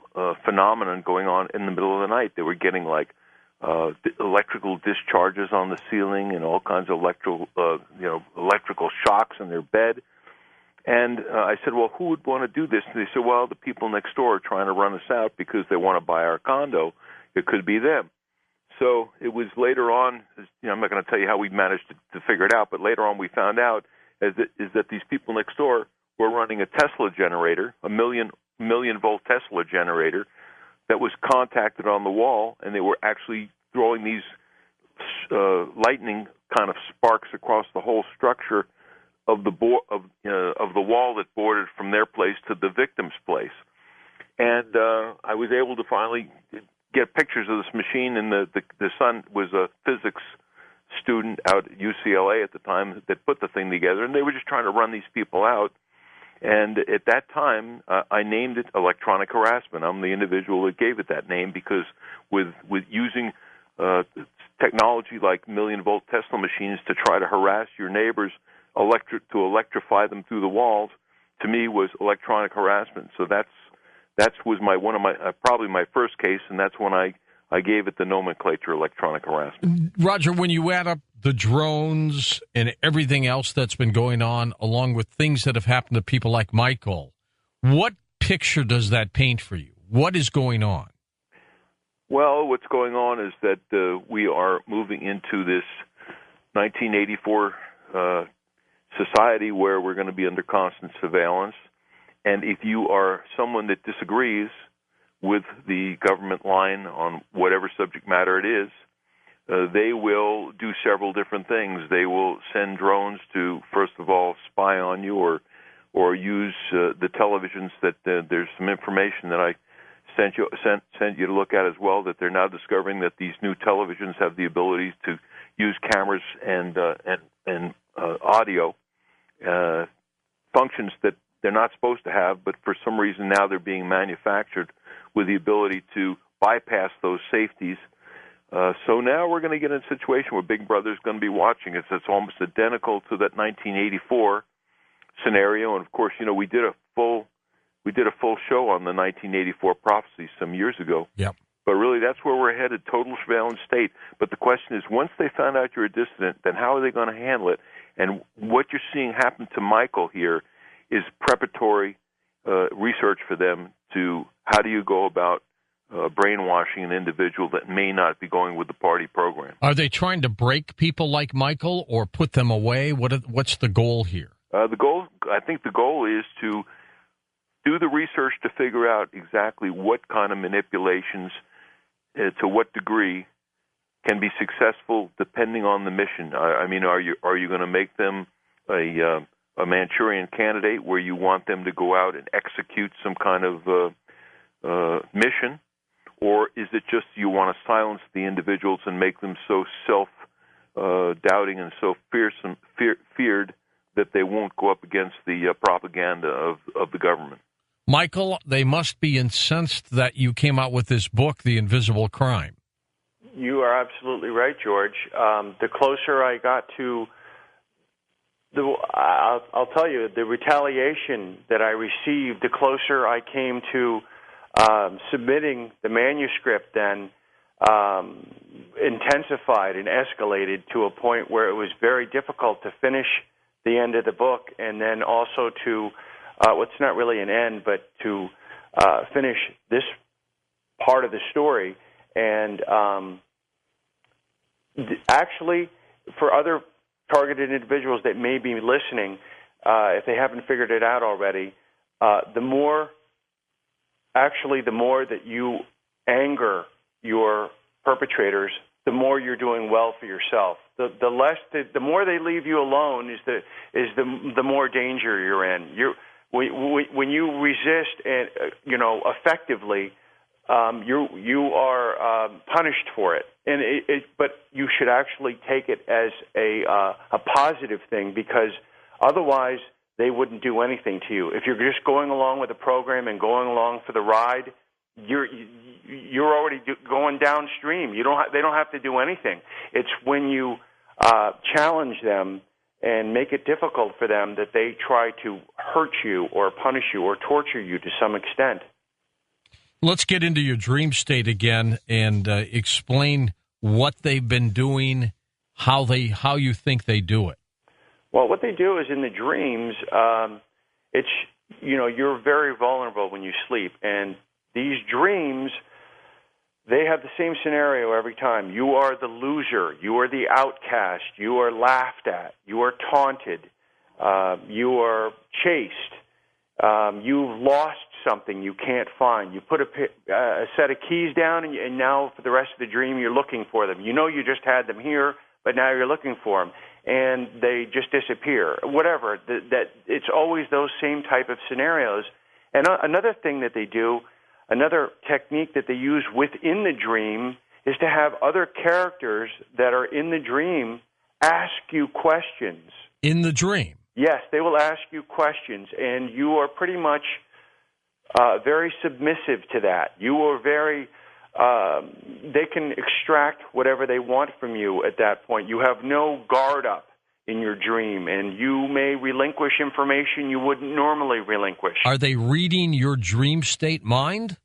phenomenon going on in the middle of the night. They were getting like electrical discharges on the ceiling and all kinds of electrical shocks in their bed. And I said, well, who would want to do this? And they said, well, the people next door are trying to run us out because they want to buy our condo. It could be them. So it was later on, I'm not going to tell you how we managed to figure it out, but later on we found out is that these people next door were running a Tesla generator, a million volt Tesla generator that was contacted on the wall, and they were actually throwing these lightning kind of sparks across the whole structure of the wall that bordered from their place to the victim's place. And I was able to finally get pictures of this machine, and the son was a physics student out at UCLA at the time that put the thing together, and they were just trying to run these people out. And at that time, I named it electronic harassment. I'm the individual that gave it that name because with using technology like million-volt Tesla machines to try to harass your neighbors, to electrify them through the walls, to me was electronic harassment. So that was probably my first case, and that's when I gave it the nomenclature electronic harassment. Roger, when you add up the drones and everything else that's been going on, along with things that have happened to people like Michael, what picture does that paint for you? What is going on? Well, what's going on is that we are moving into this 1984 society where we're going to be under constant surveillance. And if you are someone that disagrees with the government line on whatever subject matter it is, they will do several different things. They will send drones to, first of all, spy on you or use the televisions that there's some information that I sent you to look at as well, that they're now discovering that these new televisions have the ability to use cameras and audio functions that they're not supposed to have, but for some reason now they're being manufactured with the ability to bypass those safeties. So now we're going to get in a situation where Big Brother's going to be watching us. It's almost identical to that 1984 scenario. And of course, we did a full show on the 1984 prophecy some years ago. Yep. But really, that's where we're headed, total surveillance state. But the question is, once they found out you're a dissident, then how are they going to handle it? And what you're seeing happen to Michael here is preparatory research for them to how do you go about brainwashing an individual that may not be going with the party program. Are they trying to break people like Michael or put them away? What's the goal here? I think the goal is to do the research to figure out exactly what kind of manipulations, to what degree, can be successful depending on the mission. I mean, are you going to make them a Manchurian candidate where you want them to go out and execute some kind of mission? Or is it just you want to silence the individuals and make them so self-doubting and so feared that they won't go up against the propaganda of the government? Michael, they must be incensed that you came out with this book, The Invisible Crime. You are absolutely right, George. The closer I got to I'll tell you, the retaliation that I received, the closer I came to submitting the manuscript, then intensified and escalated to a point where it was very difficult to finish the end of the book, and then also to, it's not really an end, but to finish this part of the story. And actually, for other targeted individuals that may be listening, if they haven't figured it out already, the more that you anger your perpetrators, the more you're doing well for yourself. The more they leave you alone is the more danger you're in. When you resist and effectively, you are punished for it. And but you should actually take it as a positive thing, because otherwise they wouldn't do anything to you. If you're just going along with the program and going along for the ride, you're already going downstream. They don't have to do anything. It's when you challenge them and make it difficult for them that they try to hurt you or punish you or torture you to some extent. Let's get into your dream state again and explain what they've been doing, how you think they do it. Well, what they do is in the dreams, you're very vulnerable when you sleep, and these dreams, they have the same scenario every time. You are the loser. You are the outcast. You are laughed at. You are taunted. You are chased. You've lost something you can't find. You put a set of keys down, and now for the rest of the dream, you're looking for them. You know you just had them here, but now you're looking for them, and they just disappear. Whatever. That it's always those same type of scenarios. And another thing that they do, another technique that they use within the dream, is to have other characters that are in the dream ask you questions. In the dream? Yes, they will ask you questions, and you are pretty much very submissive to that. You are very, they can extract whatever they want from you at that point. You have no guard up in your dream, and you may relinquish information you wouldn't normally relinquish. Are they reading your dream state mind?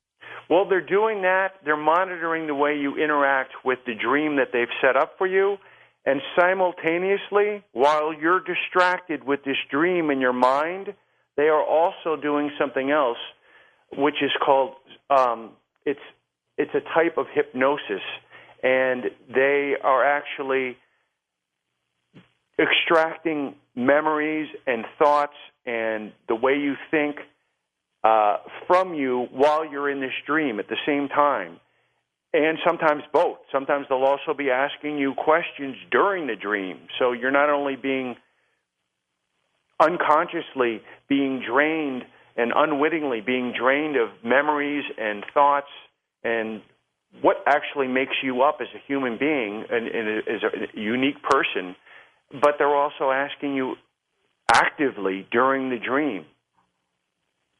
Well, they're doing that. They're monitoring the way you interact with the dream that they've set up for you, and simultaneously, while you're distracted with this dream in your mind, they are also doing something else, which is called, it's a type of hypnosis, and they are actually extracting memories and thoughts and the way you think from you while you're in this dream at the same time. And sometimes both. Sometimes they'll also be asking you questions during the dream. So you're not only being unconsciously being drained and unwittingly being drained of memories and thoughts and what actually makes you up as a human being and as a unique person, but they're also asking you actively during the dream.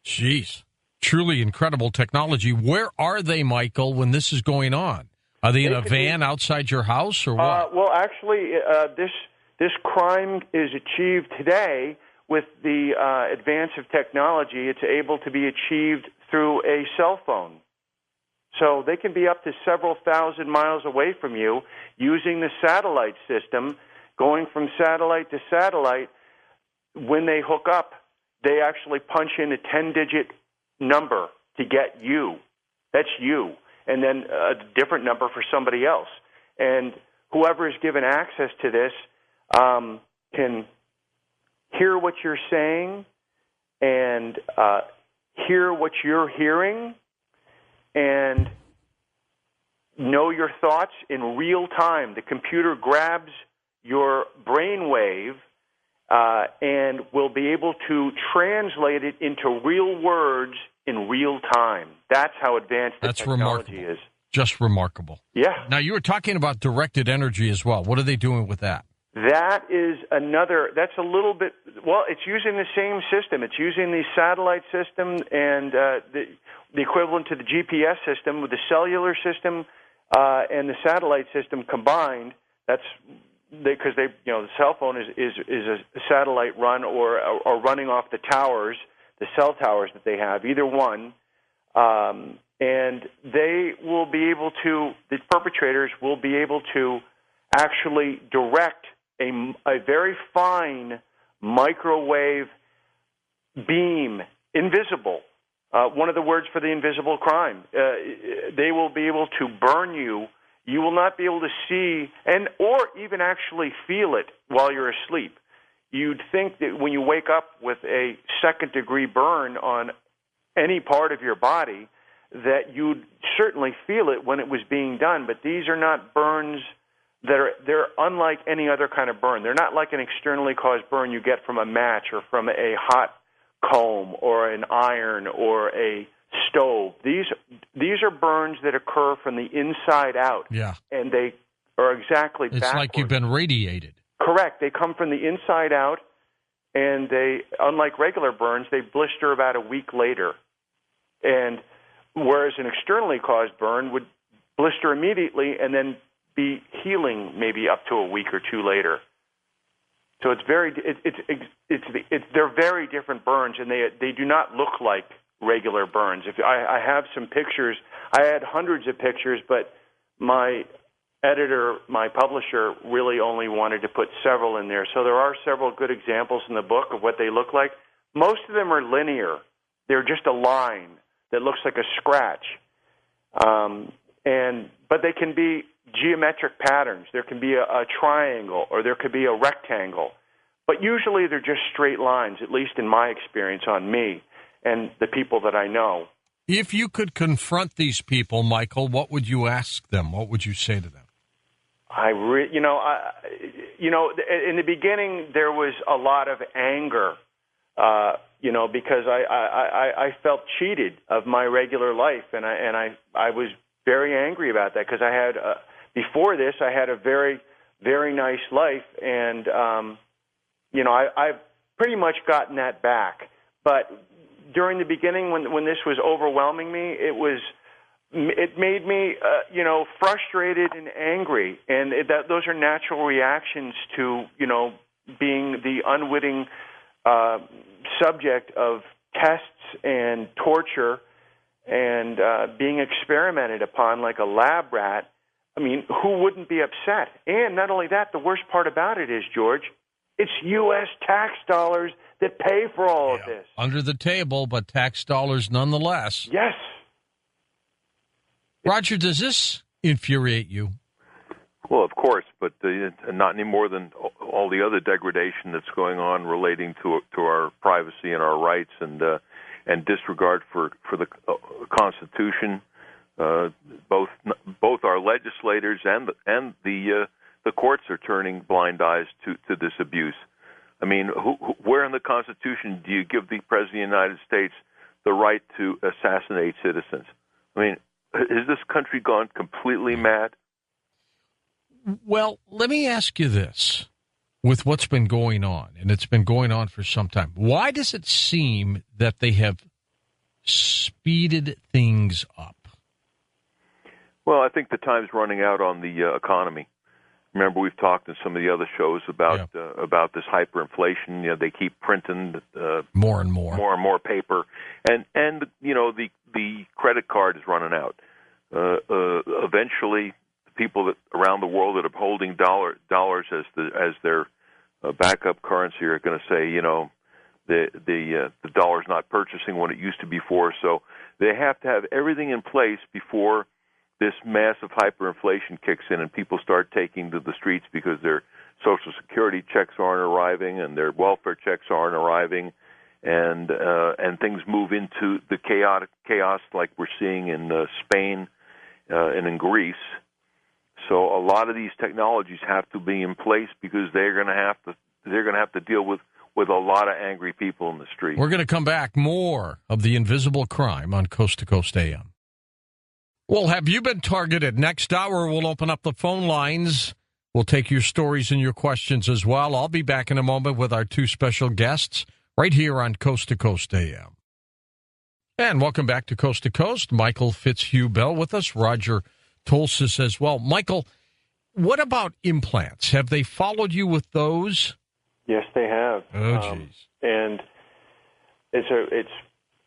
Jeez. Truly incredible technology. Where are they, Michael, when this is going on? Are they in a van outside your house or what? Well, actually, this crime is achieved today with the advance of technology. It's able to be achieved through a cell phone. So they can be up to several thousand miles away from you using the satellite system, going from satellite to satellite. When they hook up, they actually punch in a 10-digit number to get you. That's you. And then a different number for somebody else. And whoever is given access to this can hear what you're saying and hear what you're hearing and know your thoughts in real time. The computer grabs your brainwave and will be able to translate it into real words in real time. That's how advanced the technology is. Just remarkable. Yeah. Now, you were talking about directed energy as well. What are they doing with that? That is that's a little bit, well, it's using the same system. It's using the satellite system and the equivalent to the GPS system with the cellular system and the satellite system combined. That's because the cell phone is a satellite run or running off the towers, the cell towers that they have, either one. And they will be able to, the perpetrators will be able to actually direct a very fine microwave beam, invisible. One of the words for the invisible crime. They will be able to burn you. You will not be able to see or even actually feel it while you're asleep. You'd think that when you wake up with a second-degree burn on any part of your body, that you'd certainly feel it when it was being done. But these are not burns they're unlike any other kind of burn. They're not like an externally caused burn you get from a match or from a hot comb or an iron or a stove. These are burns that occur from the inside out. Yeah. And they are exactly It's backwards. like you've been radiated. Correct. They come from the inside out, and they, unlike regular burns, they blister about a week later. And whereas an externally caused burn would blister immediately and then be healing maybe up to a week or two later. So it's they're very different burns, and they do not look like regular burns. If I have some pictures, I had hundreds of pictures, but my editor, my publisher, really only wanted to put several in there. So there are several good examples in the book of what they look like. Most of them are linear. They're just a line that looks like a scratch. But they can be geometric patterns. There can be a triangle, or there could be a rectangle. But usually they're just straight lines, at least in my experience on me and the people that I know. If you could confront these people, Michael, what would you ask them? What would you say to them? In the beginning there was a lot of anger, because I felt cheated of my regular life, and I was very angry about that, because I had before this I had a very, very nice life, and I've pretty much gotten that back. But during the beginning, when this was overwhelming me, it made me frustrated and angry, and those are natural reactions to being the unwitting subject of tests and torture and being experimented upon like a lab rat. I mean, who wouldn't be upset? And not only that, the worst part about it is, George, it's U.S. tax dollars that pay for all of this. Under the table, but tax dollars nonetheless. Yes. Roger, does this infuriate you? Well, of course, but not any more than all the other degradation that's going on relating to our privacy and our rights, and disregard for the Constitution. Both our legislators and the courts are turning blind eyes to this abuse. I mean, where in the Constitution do you give the President of the United States the right to assassinate citizens? I mean, has this country gone completely mad? Well, let me ask you this. With what's been going on, and it's been going on for some time, why does it seem that they have speeded things up? Well, I think the time's running out on the economy. Remember, we've talked in some of the other shows about this hyperinflation. They keep printing more and more paper, and the credit card is running out. Eventually, the people around the world that are holding dollars as their backup currency are going to say, the dollar's not purchasing what it used to before. So they have to have everything in place before this massive hyperinflation kicks in and people start taking to the streets because their Social Security checks aren't arriving and their welfare checks aren't arriving, and things move into the chaos like we're seeing in Spain and in Greece. So a lot of these technologies have to be in place because they're going to have to deal with a lot of angry people in the street. We're going to come back. More of the invisible crime on Coast to Coast AM. Well, have you been targeted? Next hour, we'll open up the phone lines. We'll take your stories and your questions as well. I'll be back in a moment with our two special guests right here on Coast to Coast AM. And welcome back to Coast. Michael Fitzhugh-Bell with us, Roger Tolsis as well. Michael, what about implants? Have they followed you with those? Yes, they have. Oh, geez. And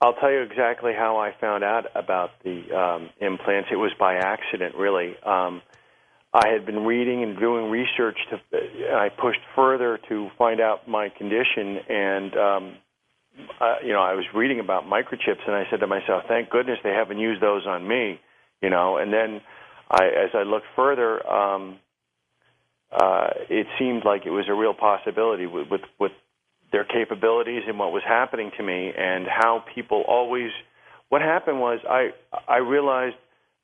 I'll tell you exactly how I found out about the implants. It was by accident, really. I had been reading and doing research. I pushed further to find out my condition, and I was reading about microchips, and I said to myself, "Thank goodness they haven't used those on me." And then as I looked further, it seemed like it was a real possibility with their capabilities and what was happening to me, and how people always. What happened was I realized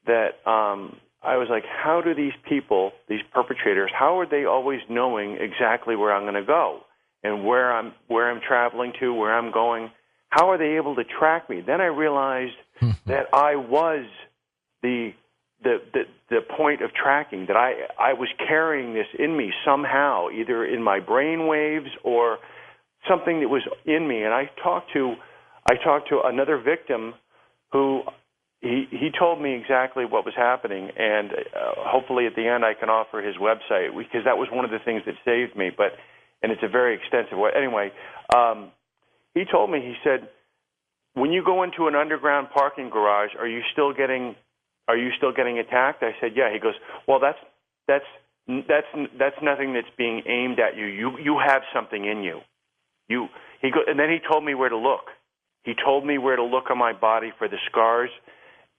that I was like, how do these people, these perpetrators, how are they always knowing exactly where I'm going to go and where I'm traveling to, where I'm going? How are they able to track me? Then I realized that I was the point of tracking, that I was carrying this in me somehow, either in my brain waves or something that was in me. And I talked to another victim who he told me exactly what was happening, and hopefully at the end I can offer his website, because that was one of the things that saved me. But and it's a very extensive way. Anyway, he told me, he said, when you go into an underground parking garage, are you still getting attacked? I said, yeah. He goes, well, that's nothing that's being aimed at you. You have something in you. And then he told me where to look. He told me where to look on my body for the scars,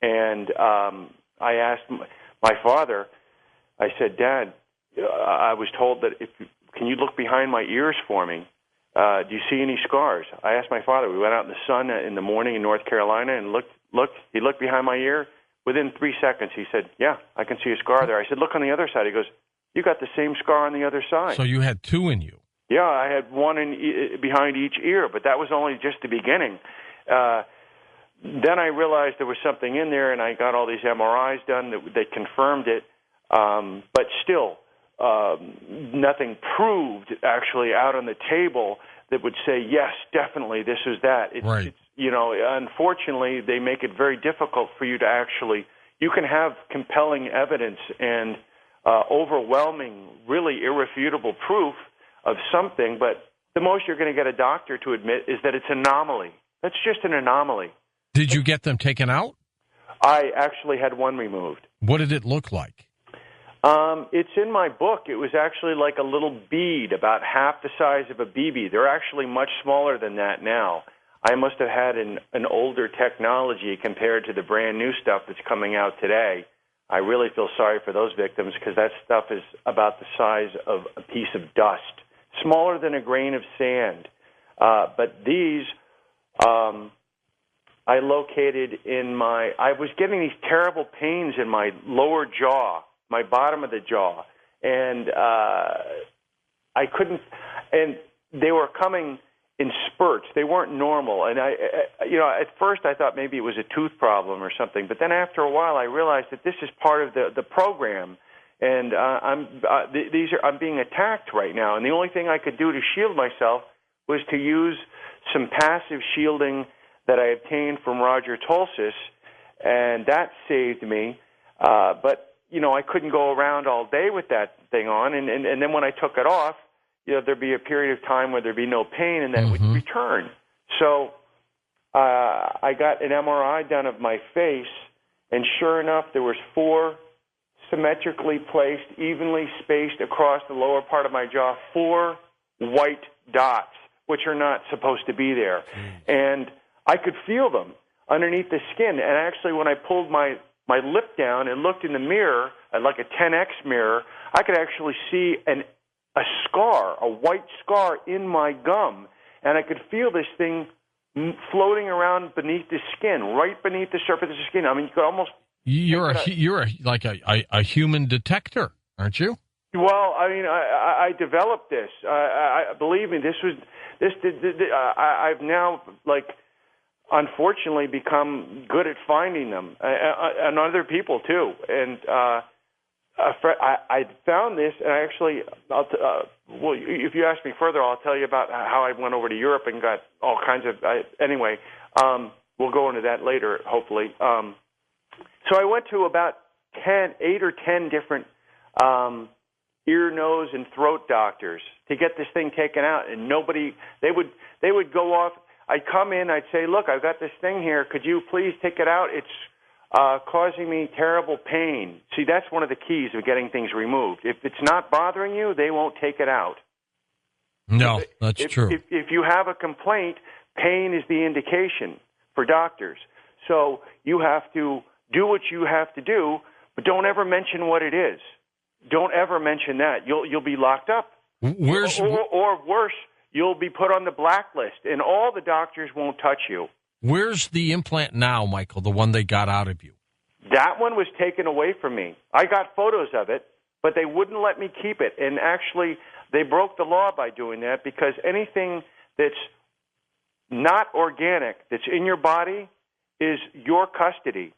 and I asked my father. I said, Dad, I was told that can you look behind my ears for me? Do you see any scars? I asked my father. We went out in the sun in the morning in North Carolina and looked. He looked behind my ear. Within 3 seconds, he said, yeah, I can see a scar there. I said, look on the other side. He goes, you got the same scar on the other side. So you had two in you. Yeah, I had one behind each ear, but that was only just the beginning. Then I realized there was something in there, and I got all these MRIs done that confirmed it. But still, nothing proved actually out on the table that would say, yes, definitely, this is that. Right. It's, unfortunately, they make it very difficult for you to actually, you can have compelling evidence and overwhelming, really irrefutable proof of something, but the most you're going to get a doctor to admit is that it's an anomaly. That's just an anomaly. Did you get them taken out? I actually had one removed. What did it look like? It's in my book. It was actually like a little bead, about half the size of a BB. They're actually much smaller than that now. I must have had an older technology compared to the brand new stuff that's coming out today. I really feel sorry for those victims because that stuff is about the size of a piece of dust, smaller than a grain of sand. But these, I located I was getting these terrible pains in my lower jaw, my bottom of the jaw, and I couldn't, and they were coming in spurts. They weren't normal. And at first I thought maybe it was a tooth problem or something, but then after a while I realized that this is part of the program, and I'm being attacked right now, and the only thing I could do to shield myself was to use some passive shielding that I obtained from Roger Tolsis, and that saved me. But I couldn't go around all day with that thing on, and then when I took it off, there'd be a period of time where there'd be no pain, and then it would return. So I got an MRI done of my face, and sure enough, there was 4 symmetrically placed, evenly spaced across the lower part of my jaw, 4 white dots, which are not supposed to be there. And I could feel them underneath the skin. And actually, when I pulled my lip down and looked in the mirror, like a 10X mirror, I could actually see a scar, a white scar in my gum, and I could feel this thing floating around beneath the skin, right beneath the surface of the skin. I mean, you could almost... You're like a human detector, aren't you? Well, I mean, I developed this. Believe me, I've now, unfortunately become good at finding them, and other people too. And I found this, and I actually, if you ask me further, I'll tell you about how I went over to Europe and got all kinds of. Anyway, we'll go into that later, hopefully. So I went to about 8 or 10 different ear, nose, and throat doctors to get this thing taken out, and nobody. They would go off. I'd come in, I'd say, look, I've got this thing here. Could you please take it out? It's causing me terrible pain. See, that's one of the keys of getting things removed. If it's not bothering you, they won't take it out. No, that's true. If you have a complaint, pain is the indication for doctors. So you have to do what you have to do, but don't ever mention what it is. Don't ever mention that. You'll be locked up. Or worse, you'll be put on the blacklist, and all the doctors won't touch you. Where's the implant now, Michael, the one they got out of you? That one was taken away from me. I got photos of it, but they wouldn't let me keep it. And actually, they broke the law by doing that because anything that's not organic, that's in your body, is your custody.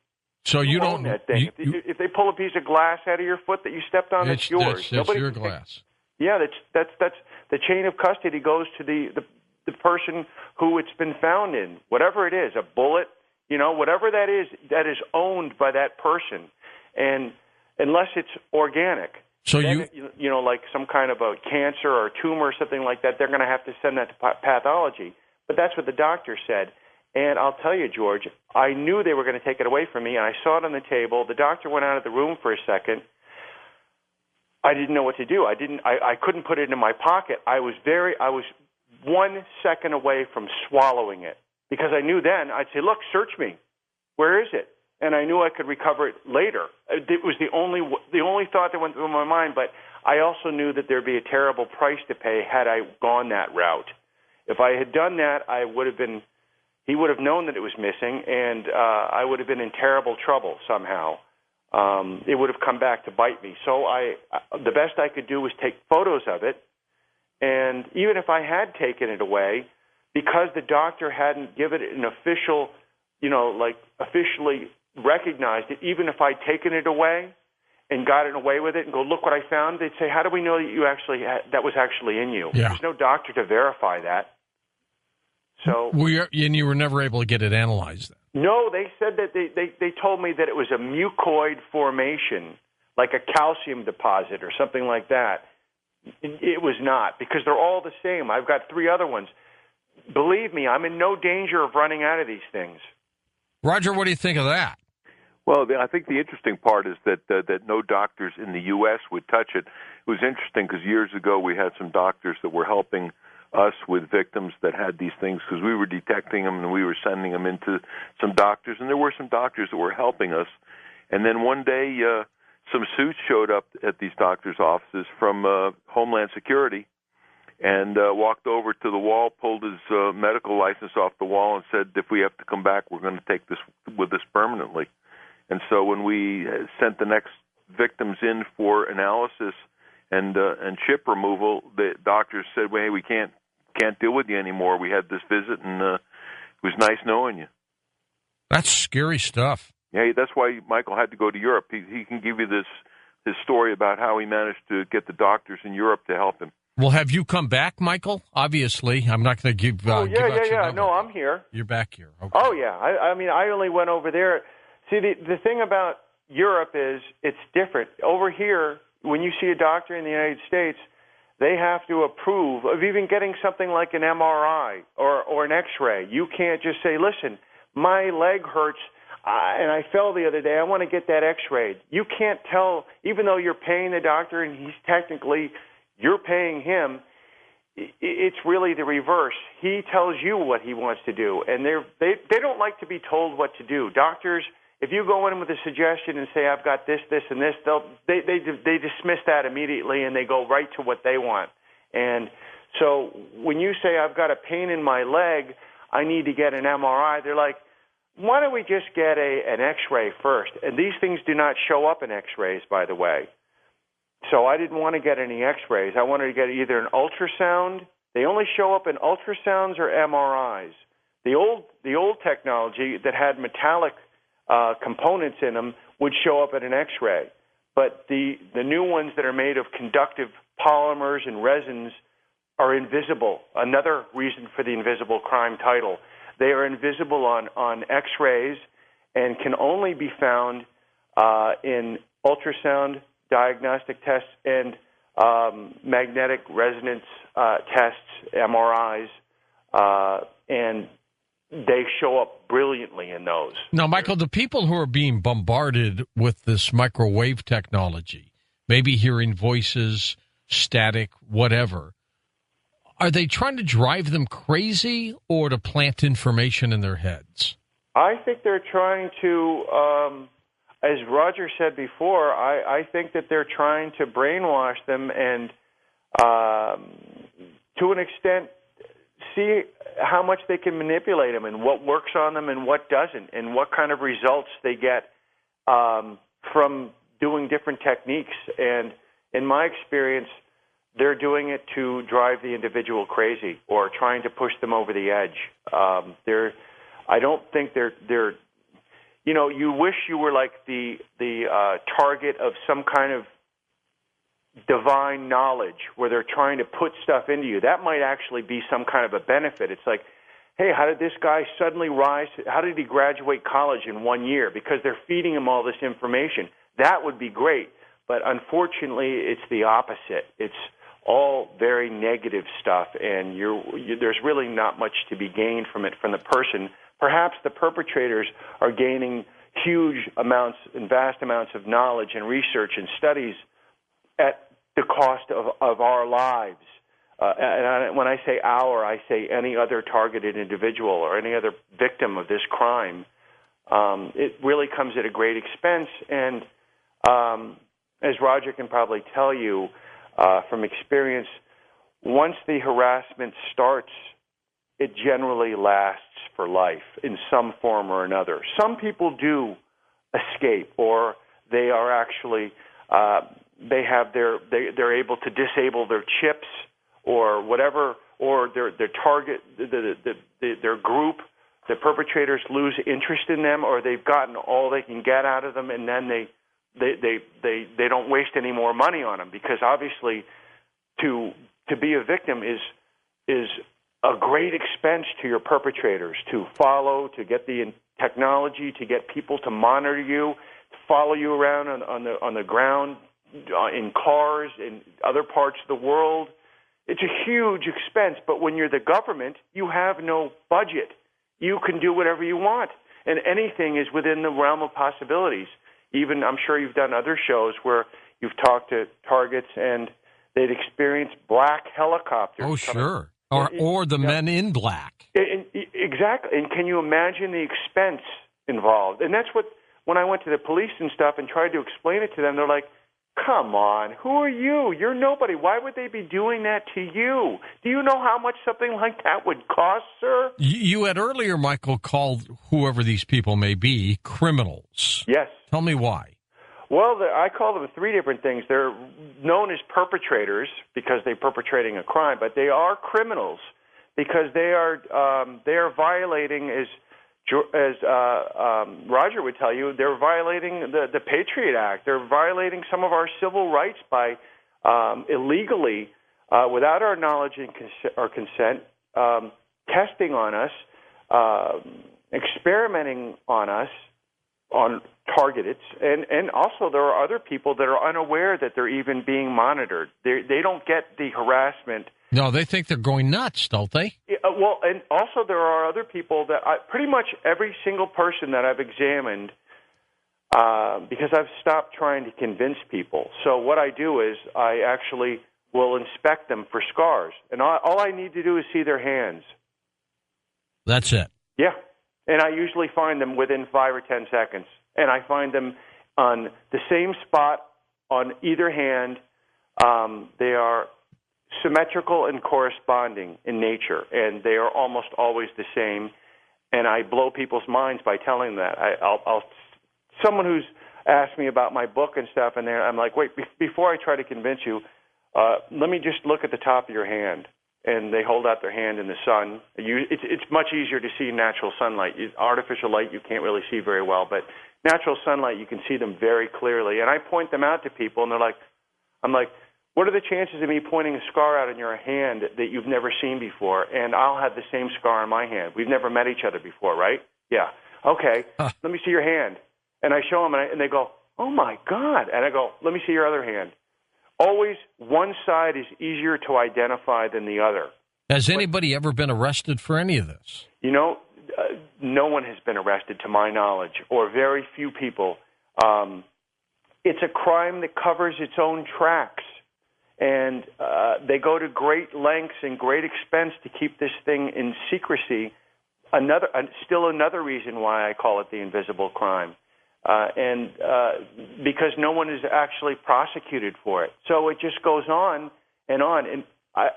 So you don't own that thing. If they pull a piece of glass out of your foot that you stepped on, it's yours. That's your glass. Yeah, that's the chain of custody goes to the person who it's been found in. Whatever it is, a bullet, whatever that is owned by that person, and unless it's organic. So then, like some kind of a cancer or a tumor or something like that, they're going to have to send that to pathology. But that's what the doctor said. And I'll tell you, George, I knew they were going to take it away from me, and I saw it on the table. The doctor went out of the room for a second. I didn't know what to do. I couldn't put it in my pocket. I was 1 second away from swallowing it because I knew then I'd say, "Look, search me. Where is it?" And I knew I could recover it later. It was the only thought that went through my mind. But I also knew that there'd be a terrible price to pay had I gone that route. If I had done that, he would have known that it was missing, and I would have been in terrible trouble somehow. It would have come back to bite me. So the best I could do was take photos of it, and even if I had taken it away, because the doctor hadn't given it an official, officially recognized it, even if I'd taken it away and gotten away with it and go, "Look what I found," they'd say, "How do we know that you actually that was actually in you?" Yeah. There's no doctor to verify that. So, and you were never able to get it analyzed then? No, they said that they told me that it was a mucoid formation, like a calcium deposit or something like that. It was not, because they're all the same. I've got 3 other ones. Believe me, I'm in no danger of running out of these things. Roger, what do you think of that? Well, I think the interesting part is that no doctors in the U.S. would touch it. It was interesting because years ago we had some doctors that were helping us with victims that had these things because we were detecting them and we were sending them into some doctors, and there were some doctors that were helping us. And then one day some suits showed up at these doctors' offices from Homeland Security and walked over to the wall, pulled his medical license off the wall and said, "If we have to come back, we're going to take this with us permanently." And so when we sent the next victims in for analysis and chip removal, the doctors said, "Well, hey, we can't deal with you anymore. We had this visit, and it was nice knowing you." That's scary stuff. Yeah, that's why Michael had to go to Europe. He can give you his story about how he managed to get the doctors in Europe to help him. Well, have you come back, Michael? Obviously, I'm not going to give. Yeah. Your No, I'm here. You're back here. Okay. Oh yeah. I mean, I only went over there. See, the thing about Europe is it's different. Over here, when you see a doctor in the United States, they have to approve of even getting something like an MRI or an X-ray. You can't just say, "Listen, my leg hurts and I fell the other day. I want to get that X-rayed." You can't tell, even though you're paying the doctor and you're paying him. It's really the reverse. He tells you what he wants to do, and they don't like to be told what to do. Doctors, if you go in with a suggestion and say, "I've got this, this, and this," they dismiss that immediately and they go right to what they want. And so when you say, "I've got a pain in my leg, I need to get an MRI," they're like, "Why don't we just get an X-ray first?" And these things do not show up in X-rays, by the way. So I didn't want to get any X-rays. I wanted to get either an ultrasound. They only show up in ultrasounds or MRIs. The old technology that had metallic components in them would show up at an X-ray. But the new ones that are made of conductive polymers and resins are invisible. Another reason for the invisible crime title. They are invisible on X-rays and can only be found in ultrasound diagnostic tests and magnetic resonance tests, MRIs, and they show up brilliantly in those. Now, Michael, the people who are being bombarded with this microwave technology, maybe hearing voices, static, whatever, are they trying to drive them crazy or to plant information in their heads? I think they're trying to, as Roger said before, I think that they're trying to brainwash them and, to an extent, see how much they can manipulate them and what works on them and what doesn't, and what kind of results they get from doing different techniques. And in my experience, they're doing it to drive the individual crazy or trying to push them over the edge. I don't think they're. You know, you wish you were like the target of some kind of divine knowledge where they're trying to put stuff into you. That might actually be some kind of a benefit. It's like, hey, how did this guy suddenly rise? How did he graduate college in 1 year? Because they're feeding him all this information. That would be great. but unfortunately, it's the opposite. It's all very negative stuff, and there's really not much to be gained from it from the person. Perhaps the perpetrators are gaining huge amounts and vast amounts of knowledge and research and studies at the cost of our lives. When I say our, I say any other targeted individual or any other victim of this crime. It really comes at a great expense, and as Roger can probably tell you from experience, once the harassment starts, it generally lasts for life in some form or another. Some people do escape, or they are actually they're able to disable their chips or whatever, or their target, their group. The perpetrators lose interest in them, or they've gotten all they can get out of them, and then they don't waste any more money on them, because obviously to be a victim is a great expense to your perpetrators, to follow, to get the technology, to get people to monitor you, to follow you around on the ground, in cars, in other parts of the world. It's a huge expense, but when you're the government, you have no budget. You can do whatever you want, and anything is within the realm of possibilities. Even, I'm sure you've done other shows where you've talked to targets and they'd experienced black helicopters. Oh, sure. Or the men in black. Exactly. And can you imagine the expense involved? And that's what, when I went to the police and stuff and tried to explain it to them, they're like, come on, who are you? You're nobody. Why would they be doing that to you? Do you know how much something like that would cost, sir? You had earlier, Michael, called whoever these people may be criminals. Yes. Tell me why. Well, I call them three different things. They're known as perpetrators because they're perpetrating a crime, but they are criminals because they are violating, as Roger would tell you, they're violating the Patriot Act. They're violating some of our civil rights by illegally, without our knowledge and or consent, testing on us, experimenting on us, on targeted, and also there are other people that are unaware that they're even being monitored. They don't get the harassment. No, they think they're going nuts, don't they? Well, and also there are other people that pretty much every single person that I've examined, because I've stopped trying to convince people. So what I do is I actually will inspect them for scars, and all I need to do is see their hands. That's it. Yeah. And I usually find them within 5 or 10 seconds. And I find them on the same spot on either hand. They are symmetrical and corresponding in nature, and they are almost always the same. And I blow people's minds by telling them that. I'll someone who's asked me about my book and stuff, and I'm like, wait, before I try to convince you, let me just look at the top of your hand. And they hold out their hand in the sun. It's much easier to see natural sunlight. Artificial light you can't really see very well, but natural sunlight you can see them very clearly. And I point them out to people, and I'm like, what are the chances of me pointing a scar out in your hand that you've never seen before? And I'll have the same scar on my hand. We've never met each other before, right? Yeah. Okay. Let me see your hand. And I show them, and they go, oh my God. And I go, let me see your other hand. Always one side is easier to identify than the other. Has anybody ever been arrested for any of this? You know, no one has been arrested to my knowledge, or very few people. It's a crime that covers its own tracks, and they go to great lengths and great expense to keep this thing in secrecy. Still another reason why I call it the invisible crime. And because no one is actually prosecuted for it. So it just goes on and on. And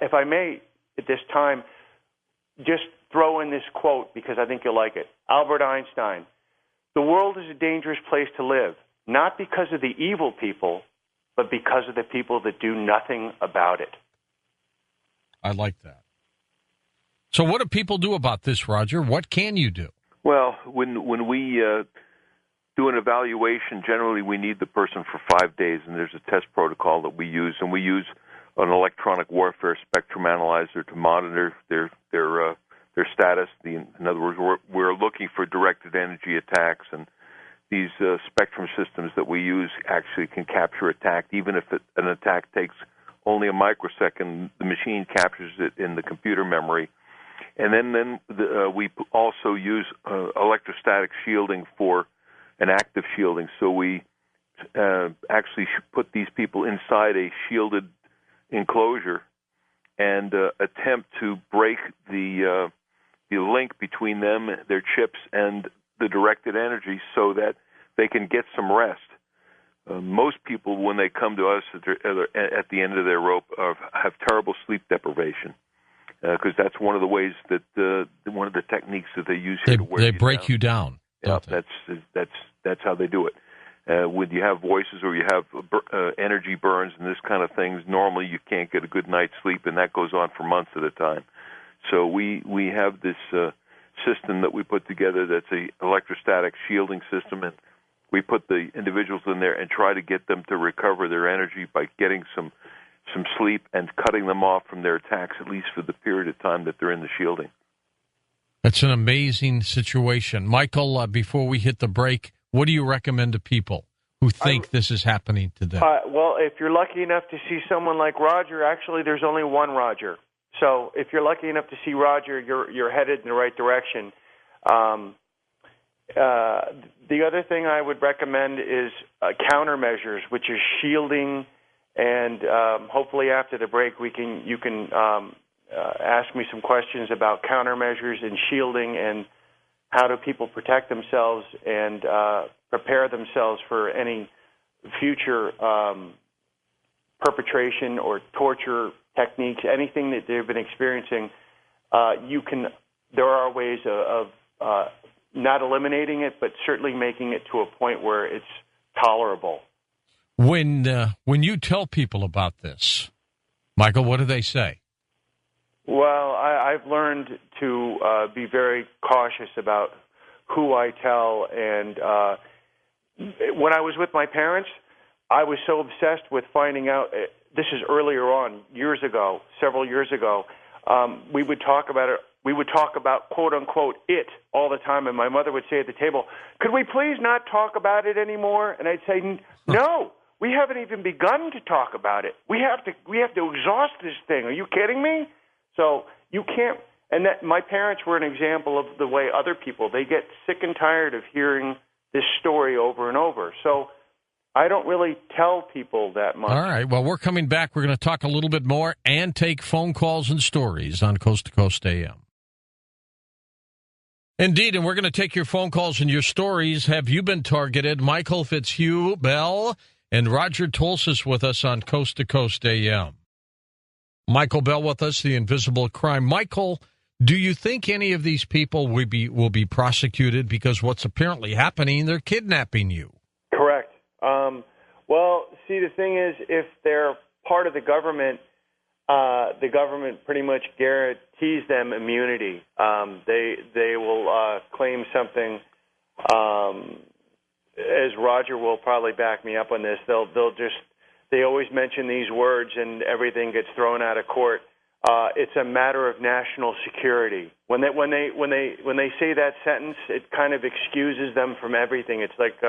if I may, at this time, just throw in this quote because I think you'll like it. Albert Einstein, the world is a dangerous place to live, not because of the evil people, but because of the people that do nothing about it. I like that. So what do people do about this, Roger? What can you do? Well, when we do an evaluation, generally we need the person for 5 days, and there's a test protocol that we use, and we use an electronic warfare spectrum analyzer to monitor their status. In other words, we're looking for directed energy attacks and spectrum systems that we use actually can capture attack. Even if an attack takes only a microsecond, the machine captures it in the computer memory. And then we also use electrostatic shielding for an active shielding. So we actually put these people inside a shielded enclosure and attempt to break the link between them, their chips, and the directed energy so that they can get some rest. Most people, when they come to us at the end of their rope, have terrible sleep deprivation because that's one of the ways that one of the techniques that they use here to wear they break you down. Yeah, that's how they do it. When you have voices or you have energy burns and this kind of things, normally you can't get a good night's sleep, and that goes on for months at a time. So we have this system that we put together that's a electrostatic shielding system, and we put the individuals in there and try to get them to recover their energy by getting some sleep and cutting them off from their attacks, at least for the period of time that they're in the shielding. That's an amazing situation. Michael, before we hit the break, what do you recommend to people who think this is happening to them? Well, if you're lucky enough to see someone like Roger, actually there's only one Roger. So if you're lucky enough to see Roger, you're headed in the right direction. The other thing I would recommend is countermeasures, which is shielding, and hopefully after the break you can ask me some questions about countermeasures and shielding and how do people protect themselves and prepare themselves for any future perpetration or torture techniques, anything that they've been experiencing. There are ways of not eliminating it, but certainly making it to a point where it's tolerable. When you tell people about this, Michael, what do they say? Well, I've learned to be very cautious about who I tell. And when I was with my parents, I was so obsessed with finding out. This is earlier on, several years ago. We would talk about it. We would talk about, quote unquote, it all the time. And my mother would say at the table, "Could we please not talk about it anymore?" And I'd say, "No, we haven't even begun to talk about it. We have to exhaust this thing. Are you kidding me?" So you can't. And my parents were an example of the way other people, they get sick and tired of hearing this story over and over. So I don't really tell people that much. All right. Well, we're coming back. We're going to talk a little bit more and take phone calls and stories on Coast to Coast AM. Indeed, and we're going to take your phone calls and your stories. Have you been targeted? Michael Fitzhugh Bell and Roger Tolsis with us on Coast to Coast AM. Michael Bell with us, the invisible crime. Michael, do you think any of these people will be prosecuted because what's apparently happening, they're kidnapping you? Correct. Well, see, the thing is, if they're part of the government pretty much guarantees them immunity. They will claim something. As Roger will probably back me up on this, they always mention these words and everything gets thrown out of court. It's a matter of national security. When they say that sentence, it kind of excuses them from everything. It's like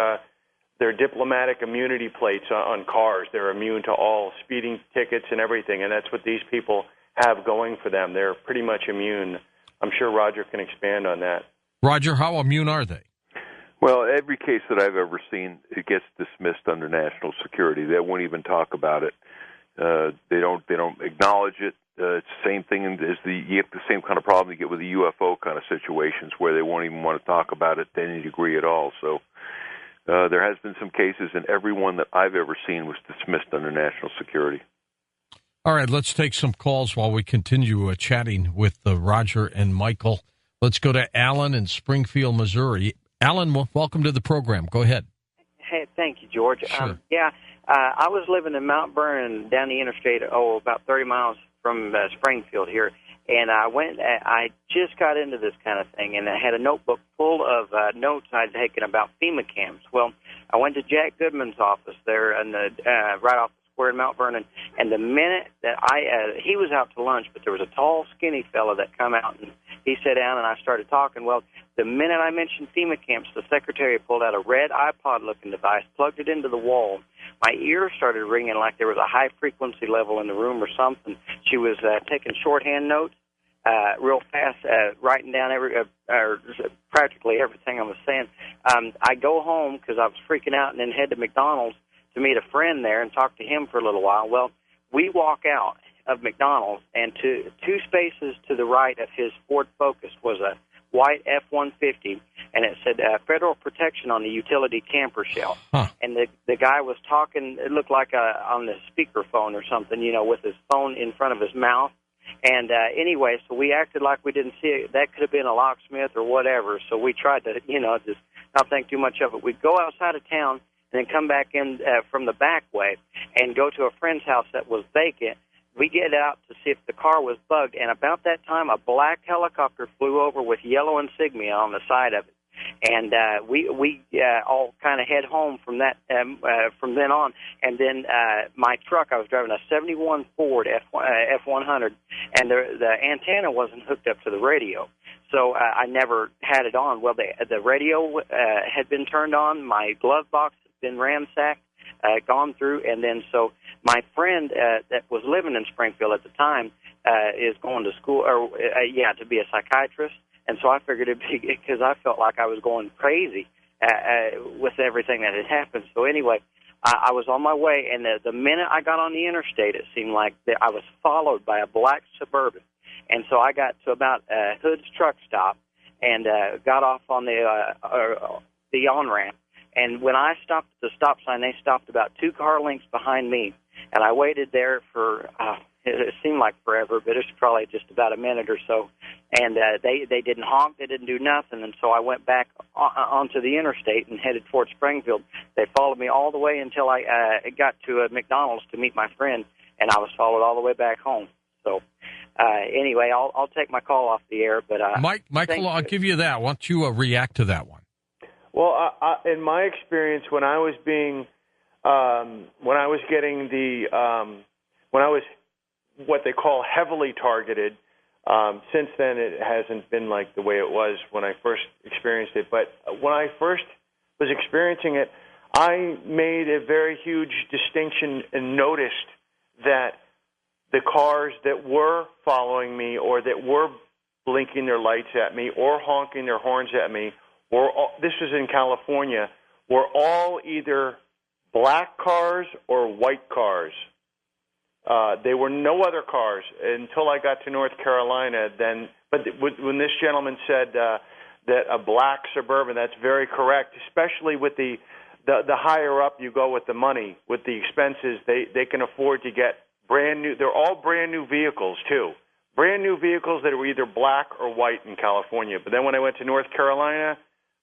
their diplomatic immunity plates on cars. They're immune to all speeding tickets and everything, and that's what these people have going for them. They're pretty much immune. I'm sure Roger can expand on that. Roger, how immune are they? Well, every case that I've ever seen, it gets dismissed under national security. They won't even talk about it. They don't acknowledge it. It's the same thing as you get the same kind of problem you get with the UFO kind of situations where they won't even want to talk about it to any degree at all. So there has been some cases, and every one that I've ever seen was dismissed under national security. All right, let's take some calls while we continue chatting with Roger and Michael. Let's go to Alan in Springfield, Missouri. Alan, welcome to the program. Go ahead. Hey, thank you, George. Sure. I was living in Mount Vernon down the interstate, about 30 miles from Springfield here, and I just got into this kind of thing, and I had a notebook full of notes I'd taken about FEMA camps. Well, I went to Jack Goodman's office there right off the square in Mount Vernon, and the minute that he was out to lunch, but there was a tall, skinny fella that come out, and he sat down and I started talking. Well, the minute I mentioned FEMA camps, the secretary pulled out a red iPod-looking device, plugged it into the wall. My ears started ringing like there was a high-frequency level in the room or something. She was taking shorthand notes real fast, writing down practically everything I was saying. I go home because I was freaking out and then head to McDonald's to meet a friend there and talk to him for a little while. Well, we walk out of McDonald's, and two spaces to the right of his Ford Focus was a white F-150, and it said federal protection on the utility camper shell. Huh. And the guy was talking, it looked like on the speakerphone or something, with his phone in front of his mouth. And anyway, so we acted like we didn't see it. That could have been a locksmith or whatever, so we tried to, just not think too much of it. We'd go outside of town and then come back in from the back way and go to a friend's house that was vacant. We get out to see if the car was bugged, and about that time, a black helicopter flew over with yellow insignia on the side of it. And we all kind of head home from that from then on. And then my truck, I was driving a 71 Ford F100, and the antenna wasn't hooked up to the radio. So I never had it on. Well, the radio had been turned on. My glove box had been ransacked. Gone through, and then so my friend that was living in Springfield at the time is going to school, to be a psychiatrist, and so I figured it'd be because I felt like I was going crazy with everything that had happened. So anyway, I was on my way, and the minute I got on the interstate, it seemed like I was followed by a black Suburban, and so I got to about Hood's truck stop and got off on the on-ramp. And when I stopped at the stop sign, they stopped about 2 car lengths behind me. And I waited there for, it seemed like forever, but it was probably just about a minute or so. And they didn't honk, they didn't do nothing. And so I went back onto the interstate and headed towards Springfield. They followed me all the way until I got to McDonald's to meet my friend, and I was followed all the way back home. So anyway, I'll take my call off the air. But Michael, I'll give you that. Why don't you react to that one? Well, in my experience, when I was what they call heavily targeted, since then it hasn't been like the way it was when I first experienced it. But when I first was experiencing it, I made a very huge distinction and noticed that the cars that were following me or that were blinking their lights at me or honking their horns at me, this was in California, were all either black cars or white cars. They were no other cars until I got to North Carolina. But when this gentleman said that a black Suburban, that's very correct, especially with the higher up you go with the money, with the expenses, they can afford to get brand new. They're all brand new vehicles, too. Brand new vehicles that were either black or white in California. But then when I went to North Carolina,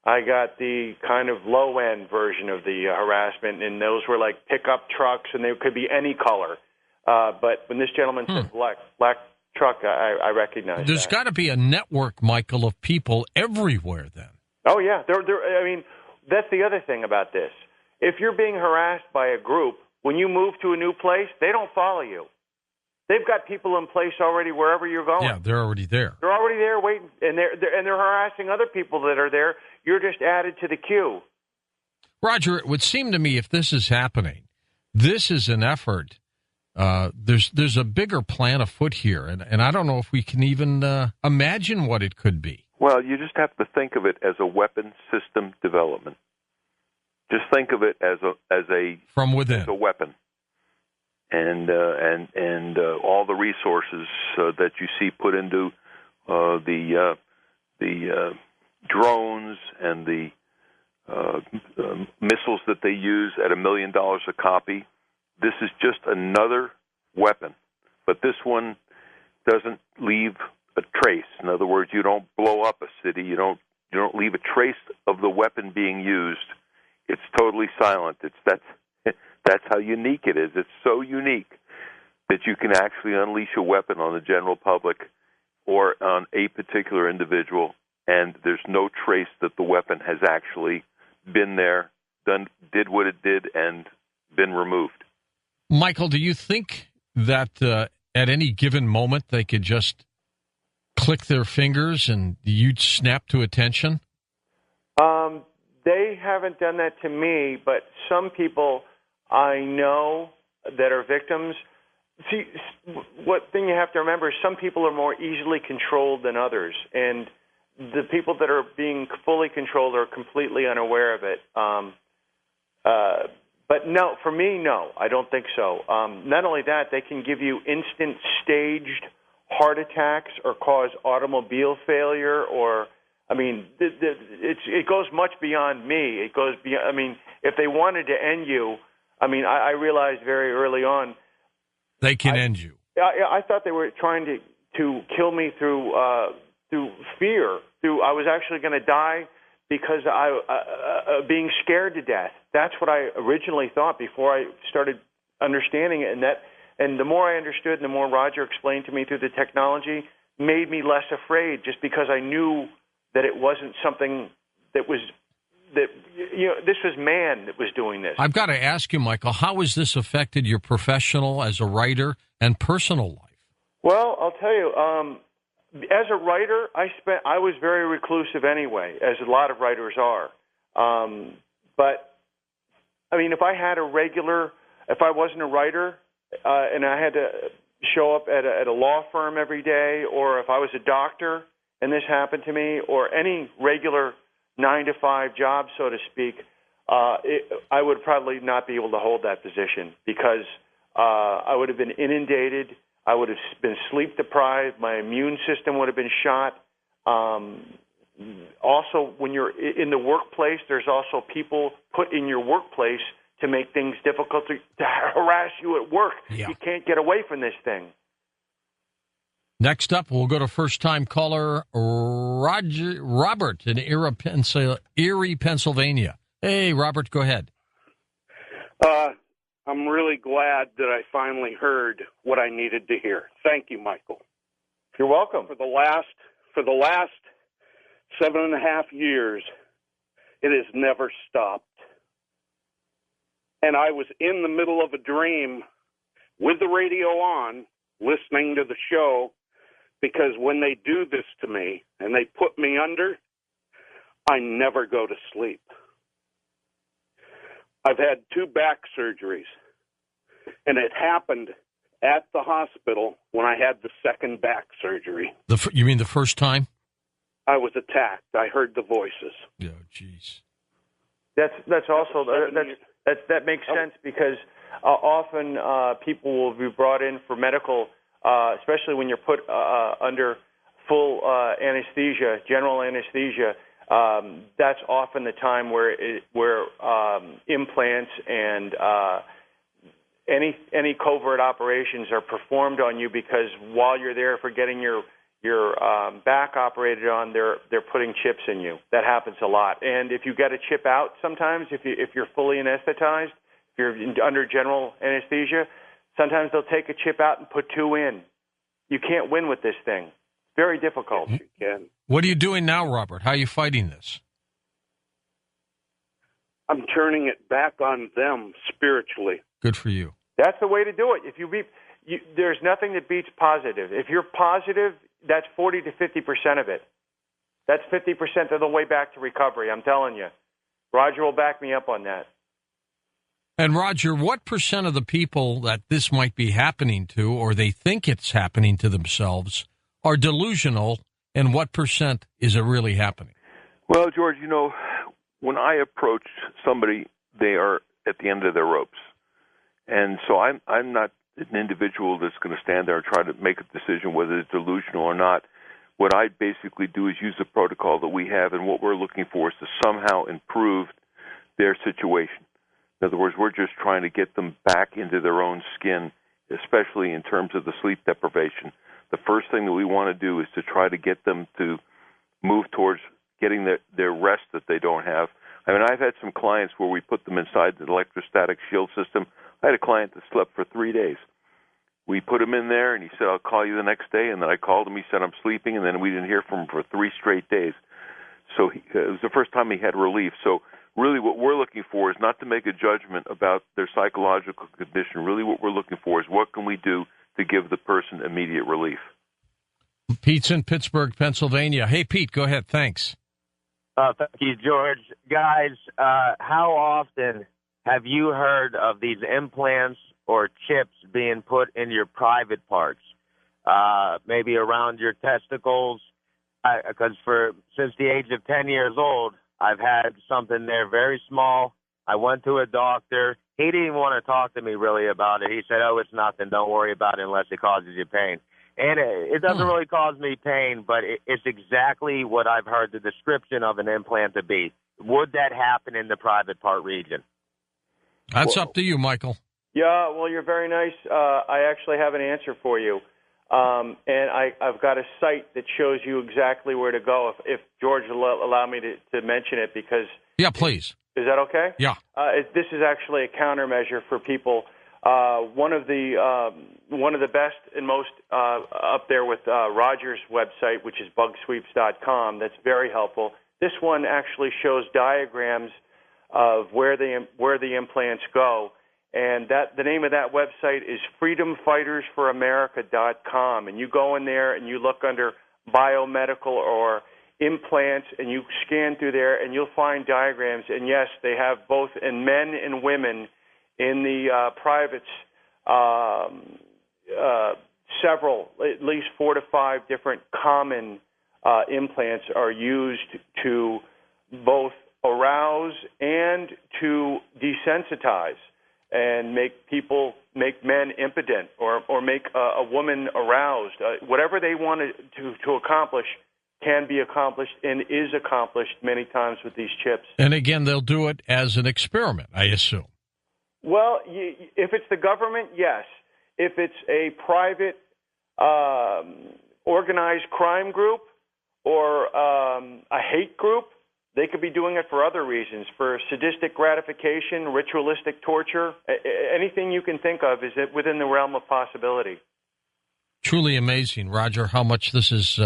I got the kind of low-end version of the Harassment, and those were like pickup trucks, and they could be any color. But when this gentleman said black truck, I recognize There's got to be a network, Michael, of people everywhere then. Oh, yeah. I mean, that's the other thing about this. If you're being harassed by a group, when you move to a new place, they don't follow you. They've got people in place already wherever you're going. Yeah, they're already there. They're already there waiting, and they're harassing other people that are there. You're just added to the queue. Roger, it would seem to me if this is happening, this is an effort. There's a bigger plan afoot here, and I don't know if we can even imagine what it could be. Well, you just have to think of it as a weapon system development. Just think of it as a from within, as a weapon, and all the resources that you see put into the drones and the missiles that they use at $1 million a copy. This is just another weapon, but this one doesn't leave a trace. In other words, you don't blow up a city. You don't leave a trace of the weapon being used. It's totally silent. That's how unique it is. It's so unique that you can actually unleash a weapon on the general public or on a particular individual, and there's no trace that the weapon has actually been there, did what it did, and been removed. Michael, do you think that at any given moment they could just click their fingers and you'd snap to attention? They haven't done that to me, but some people I know that are victims. See, what thing you have to remember is some people are more easily controlled than others, and the people that are being fully controlled are completely unaware of it. But no, for me, no, I don't think so. Not only that, they can give you instant staged heart attacks or cause automobile failure, or I mean, it goes much beyond me. It goes beyond. I mean, if they wanted to end you, I mean, I realized very early on they can end you. I thought they were trying to kill me through fear. I was actually going to die because being scared to death. That's what I originally thought before I started understanding it, and the more I understood, and the more Roger explained to me through the technology, made me less afraid. Just because I knew that it wasn't something this was man that was doing this. I've got to ask you, Michael, how has this affected your professional as a writer and personal life? Well, I'll tell you. As a writer, I was very reclusive anyway, as a lot of writers are. But I mean, if I wasn't a writer and I had to show up at a law firm every day, or if I was a doctor and this happened to me, or any regular 9-to-5 job, so to speak, I would probably not be able to hold that position because I would have been inundated. I would have been sleep deprived. My immune system would have been shot. Also, when you're in the workplace, there's also people put in your workplace to make things difficult to harass you at work. Yeah. You can't get away from this thing. Next up, we'll go to first-time caller Robert in Erie, Pennsylvania. Hey, Robert, go ahead. I'm really glad that I finally heard what I needed to hear. Thank you, Michael. You're welcome. For the last 7.5 years, it has never stopped. And I was in the middle of a dream with the radio on, listening to the show, because when they do this to me and they put me under, I never go to sleep. I've had 2 back surgeries, and it happened at the hospital when I had the second back surgery. You mean the first time? I was attacked. I heard the voices. Oh, jeez. That's also that makes sense because often people will be brought in for medical, especially when you're put under full anesthesia, general anesthesia. That's often the time where implants and any covert operations are performed on you, because while you're there for getting your back operated on, they're putting chips in you. That happens a lot. And if you get a chip out, sometimes if you're fully anesthetized, if you're under general anesthesia, sometimes they'll take a chip out and put 2 in. You can't win with this thing. Very difficult. You can. What are you doing now, Robert? How are you fighting this? I'm turning it back on them spiritually. Good for you. That's the way to do it. There's nothing that beats positive. If you're positive, that's 40 to 50% of it. That's 50% of the way back to recovery, I'm telling you. Roger will back me up on that. And Roger, what percent of the people that this might be happening to, or they think it's happening to themselves, are delusional, and what percent is it really happening? Well, George, when I approach somebody, they are at the end of their ropes. And so I'm not an individual that's going to stand there and try to make a decision whether it's delusional or not. What I basically do is use the protocol that we have, and what we're looking for is to somehow improve their situation. In other words, we're just trying to get them back into their own skin, especially in terms of the sleep deprivation. The first thing that we want to do is to try to get them to move towards getting their rest that they don't have. I mean, I've had some clients where we put them inside the electrostatic shield system. I had a client that slept for 3 days. We put him in there, and he said, I'll call you the next day. And then I called him. He said, I'm sleeping. And then we didn't hear from him for 3 straight days. So it was the first time he had relief. So really what we're looking for is not to make a judgment about their psychological condition. Really what we're looking for is what can we do to give the person immediate relief. Pete's in Pittsburgh, Pennsylvania. Hey, Pete, go ahead. Thanks. Thank you, George. Guys, how often have you heard of these implants or chips being put in your private parts? Maybe around your testicles? Because since the age of 10 years old, I've had something there very small. I went to a doctor. He didn't even want to talk to me really about it. He said, oh, it's nothing. Don't worry about it unless it causes you pain. And it doesn't really cause me pain, but it's exactly what I've heard the description of an implant to be. Would that happen in the private part region? That's up to you, Michael. Yeah, well, you're very nice. I actually have an answer for you. And I've got a site that shows you exactly where to go, if George will allow me to mention it, because... Yeah, please. Is that okay? Yeah. This is actually a countermeasure for people. One of the best and most up there with Roger's website, which is bugsweeps.com. That's very helpful. This one actually shows diagrams of where the implants go, and the name of that website is freedomfightersforamerica.com. And you go in there and you look under biomedical or implants, and you scan through there, and you'll find diagrams. And yes, they have both in men and women. In the privates, several, at least 4 to 5 different common implants are used to both arouse and to desensitize and make men impotent or make a woman aroused. Whatever they want to accomplish can be accomplished and is accomplished many times with these chips. And again, they'll do it as an experiment, I assume. Well, if it's the government, yes. If it's a private organized crime group or a hate group, they could be doing it for other reasons, for sadistic gratification, ritualistic torture. Anything you can think of is within the realm of possibility. Truly amazing, Roger, how much this is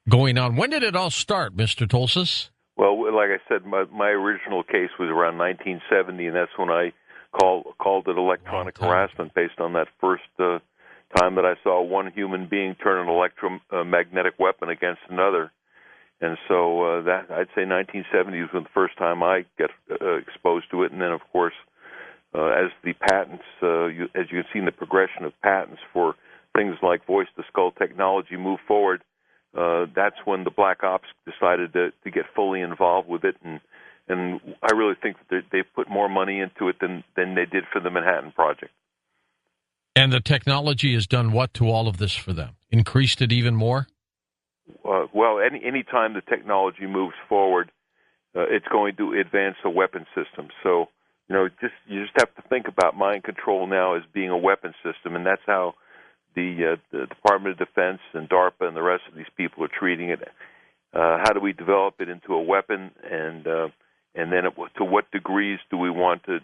going on. When did it all start, Mr. Tolsis? Well, like I said, my original case was around 1970, and that's when I called it electronic harassment, based on that first time that I saw one human being turn an electromagnetic weapon against another. And so that I'd say 1970 was the first time I get exposed to it. And then, of course, as the patents, as you can see in the progression of patents for things like voice-to-skull technology move forward, that's when the black ops decided to get fully involved with it. And I really think that they've put more money into it than they did for the Manhattan Project. And the technology has done what to all of this for them? Increased it even more? Well, any time the technology moves forward, it's going to advance the weapon system. So, you just have to think about mind control now as being a weapon system, and that's how the Department of Defense and DARPA and the rest of these people are treating it. How do we develop it into a weapon, and then to what degrees do we want to,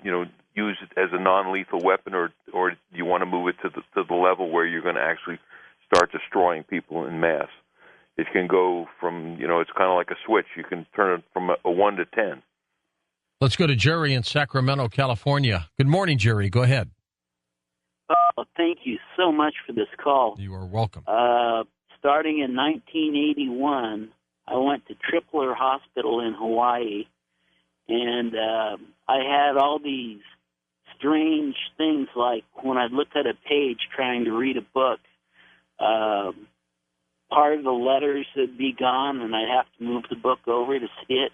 use it as a non-lethal weapon, or do you want to move it to the level where you're going to actually start destroying people in mass? It can go from, it's kind of like a switch. You can turn it from a 1 to 10. Let's go to Jerry in Sacramento, California. Good morning, Jerry. Go ahead. Thank you so much for this call. You are welcome. Starting in 1981, I went to Tripler Hospital in Hawaii, and I had all these strange things, like when I'd look at a page trying to read a book, part of the letters would be gone, and I'd have to move the book over to see it.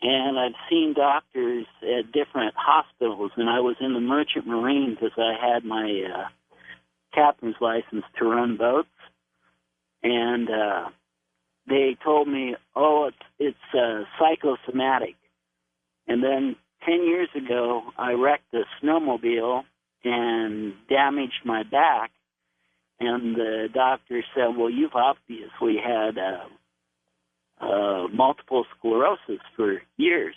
And I've seen doctors at different hospitals, and I was in the Merchant Marine because I had my captain's license to run boats. And they told me, it's psychosomatic. And then 10 years ago, I wrecked a snowmobile and damaged my back. And the doctor said, well, you've obviously had multiple sclerosis for years.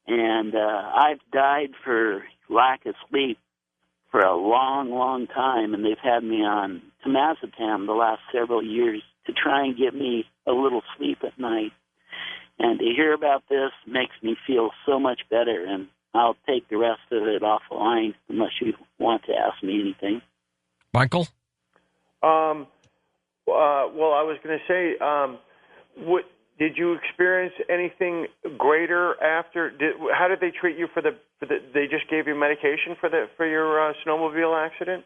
And I've died for lack of sleep for a long, long time, and they've had me on temazepam the last several years to try and get me a little sleep at night. And to hear about this makes me feel so much better, and I'll take the rest of it off the line unless you want to ask me anything. Michael? Well, I was going to say, did you experience anything greater after? How did they treat you for the? They just gave you medication for your snowmobile accident?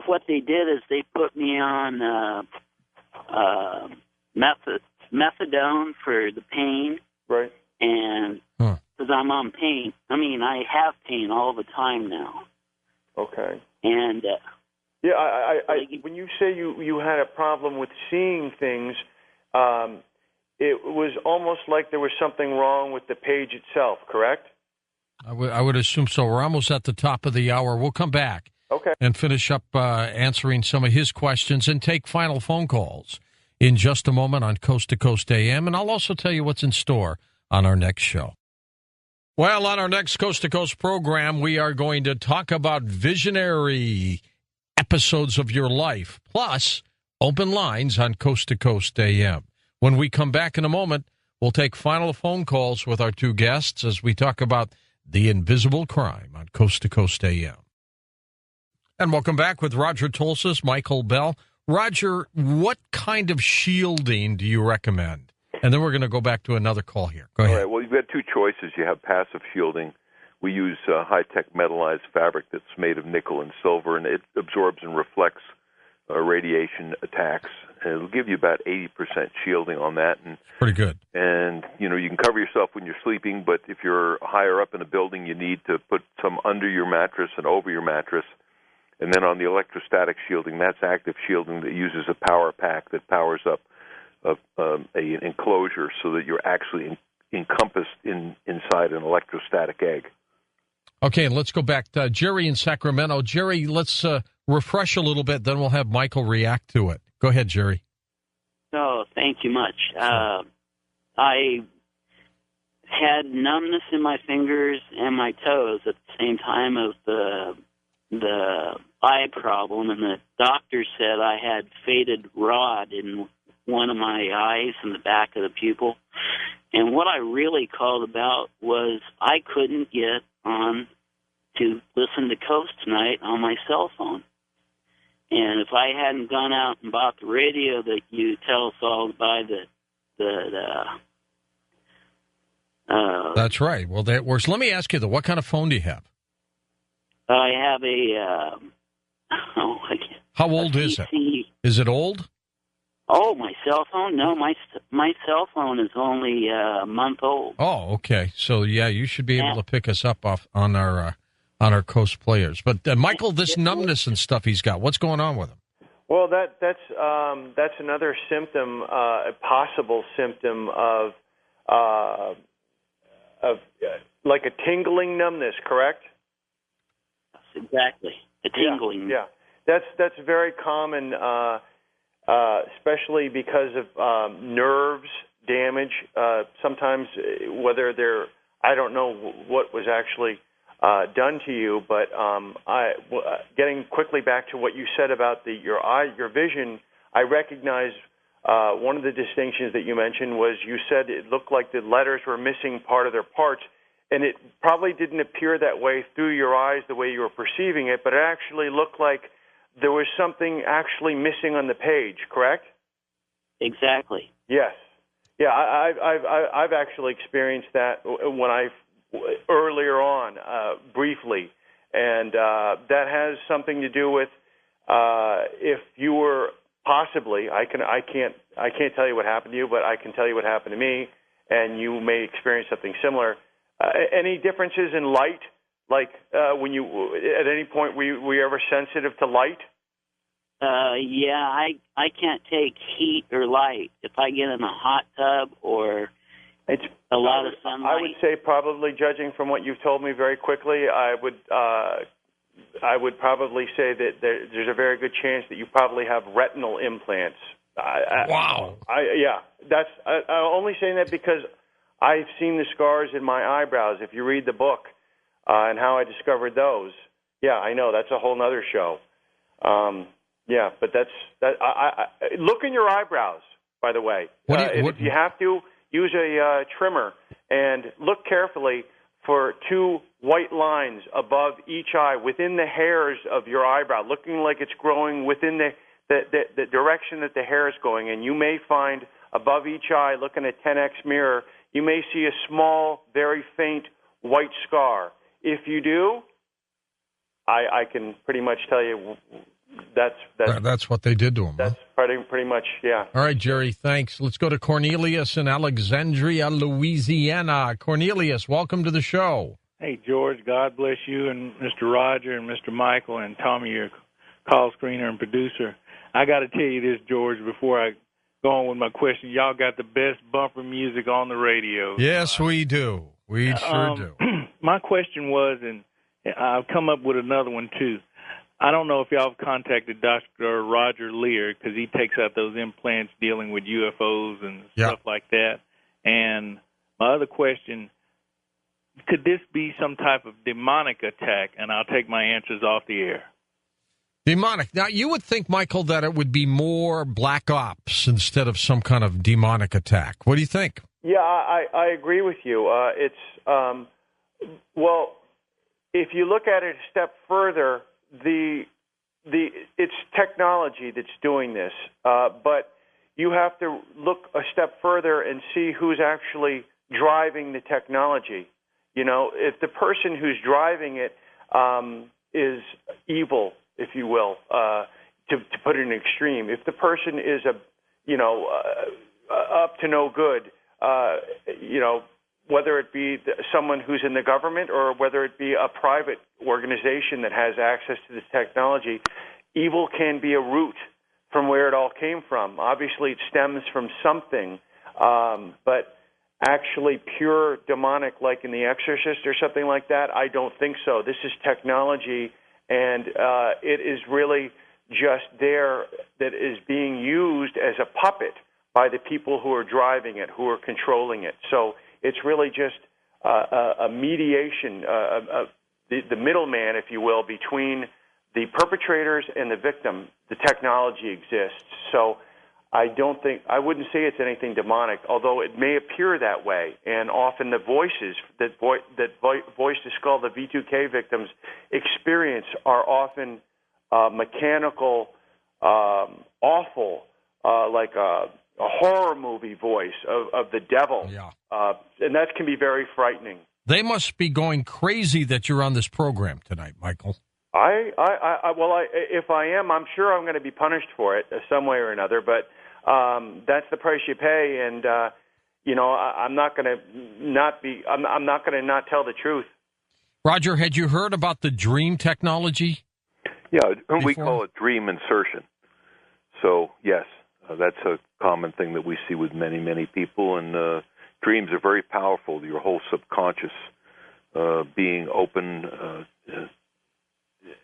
What they did is they put me on methadone for the pain, right? And because I'm on pain, I have pain all the time now. Okay. And yeah, I when you say you had a problem with seeing things, it was almost like there was something wrong with the page itself, correct? I would assume so. We're almost at the top of the hour. We'll come back and finish up answering some of his questions and take final phone calls in just a moment on Coast to Coast AM. And I'll also tell you what's in store on our next show. Well, on our next Coast to Coast program, we are going to talk about visionary episodes of your life, plus open lines on Coast to Coast AM. When we come back in a moment, we'll take final phone calls with our two guests as we talk about the invisible crime on Coast to Coast AM. And welcome back with Roger Tolsis, Michael Bell. Roger, what kind of shielding do you recommend? And then we're going to go back to another call here. Go ahead. All right. Well, you've got two choices. You have passive shielding. We use high-tech metallized fabric that's made of nickel and silver, and it absorbs and reflects radiation attacks. And it'll give you about 80% shielding on that. And pretty good. And, you can cover yourself when you're sleeping, but if you're higher up in a building, you need to put some under your mattress and over your mattress. And then on the electrostatic shielding, that's active shielding that uses a power pack that powers up an enclosure so that you're actually encompassed inside an electrostatic egg. Okay, and let's go back to Jerry in Sacramento. Jerry, let's refresh a little bit, then we'll have Michael react to it. Go ahead, Jerry. Oh, thank you much. I had numbness in my fingers and my toes at the same time as the eye problem, and the doctor said I had faded rod in one of my eyes in the back of the pupil. And what I really called about was I couldn't get on to listen to Coast Tonight on my cell phone. And if I hadn't gone out and bought the radio that you tell us all to buy, that's right. Well, that works. Let me ask you, though, what kind of phone do you have? I have How old is it? Is it old? Oh, my cell phone? No, my cell phone is only a month old. Oh, okay. So yeah, you should be able to pick us up on our Coast players. But Michael, this numbness and stuff he's got, what's going on with him? Well, that's another symptom, a possible symptom of like a tingling numbness, correct? Exactly, a tingling. Yeah. That's very common, especially because of nerves damage. Sometimes, whether I don't know what was actually done to you, but getting quickly back to what you said about your vision, I recognize one of the distinctions that you mentioned was you said it looked like the letters were missing part of their parts. And it probably didn't appear that way through your eyes the way you were perceiving it, but it actually looked like there was something actually missing on the page, correct? Exactly. Yes. Yeah, I've actually experienced that earlier on, briefly. And that has something to do with if you were possibly, I can't tell you what happened to you, but I can tell you what happened to me, and you may experience something similar. Any differences in light? Like when you, at any point, were you ever sensitive to light? Yeah, I can't take heat or light. If I get in a hot tub or it's a lot of sunlight. I would say probably, judging from what you've told me very quickly, I would probably say that there's a very good chance that you probably have retinal implants. Wow. I'm only saying that because I've seen the scars in my eyebrows. If you read the book and how I discovered those, yeah, I know that's a whole other show. Yeah, but look in your eyebrows. By the way, if you have to, use a trimmer and look carefully for two white lines above each eye within the hairs of your eyebrow, looking like it's growing within the direction that the hair is going in. You may find above each eye, looking at 10x mirror, you may see a small, very faint white scar. If you do, I can pretty much tell you that's what they did to him. That's pretty much, yeah. All right, Jerry, thanks. Let's go to Cornelius in Alexandria, Louisiana. Cornelius, welcome to the show. Hey, George, God bless you and Mr. Roger and Mr. Michael and Tommy, your call screener and producer. I got to tell you this, George, before I go on with my question. Y'all got the best bumper music on the radio. Yes, we do. We sure do. My question was, and I'll come up with another one, too. I don't know if y'all have contacted Dr. Roger Lear, because he takes out those implants dealing with UFOs and stuff like that. And my other question, could this be some type of demonic attack? And I'll take my answers off the air. Demonic. Now, you would think, Michael, that it would be more black ops instead of some kind of demonic attack. What do you think? Yeah, I agree with you. Well, if you look at it a step further, it's technology that's doing this, but you have to look a step further and see who's actually driving the technology. You know, if the person who's driving it is evil, if you will, to put it in extreme. If the person is up to no good, whether it be someone who's in the government or whether it be a private organization that has access to this technology, evil can be a root from where it all came from. Obviously, it stems from something, but actually pure demonic, like in The Exorcist or something like that, I don't think so. This is technology, and it is really just there that is being used as a puppet by the people who are driving it, who are controlling it. So it's really just a mediation, the middleman, if you will, between the perpetrators and the victim. The technology exists. So I wouldn't say it's anything demonic, although it may appear that way. And often the voices that voice the skull, the V2K victims experience are often mechanical, awful, like a horror movie voice of the devil. Yeah. And that can be very frightening. They must be going crazy that you're on this program tonight, Michael. If I am, I'm sure I'm going to be punished for it some way or another, but that's the price you pay, and I'm not going to not tell the truth. Roger, had you heard about the dream technology? Yeah, before? We call it dream insertion. So, yes, that's a common thing that we see with many, many people, and dreams are very powerful. Your whole subconscious being open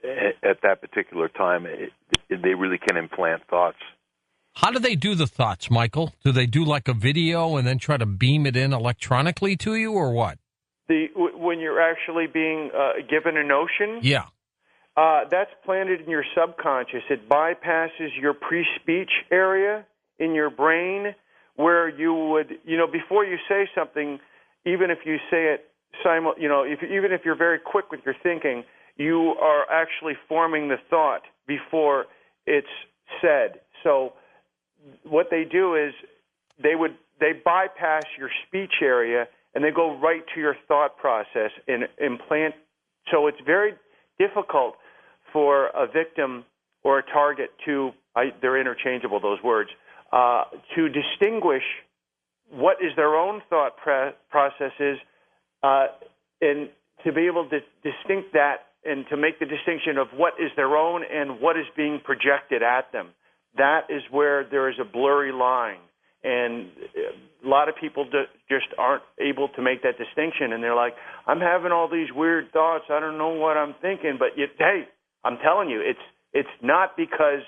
at that particular time, they really can implant thoughts. How do they do the thoughts, Michael? Do they do like a video and then try to beam it in electronically to you, or what? When you're actually being given a notion? Yeah. That's planted in your subconscious. It bypasses your pre-speech area in your brain, where you would, before you say something, even if you say it, even if you're very quick with your thinking, you are actually forming the thought before it's said. So what they do is they bypass your speech area and they go right to your thought process and implant. So it's very difficult for a victim or a target they're interchangeable, those words, to distinguish what is their own thought processes and to be able to distinct that and to make the distinction of what is their own and what is being projected at them. That is where there is a blurry line. And a lot of people just aren't able to make that distinction. And they're like, I'm having all these weird thoughts. I don't know what I'm thinking. But, hey, I'm telling you, it's not because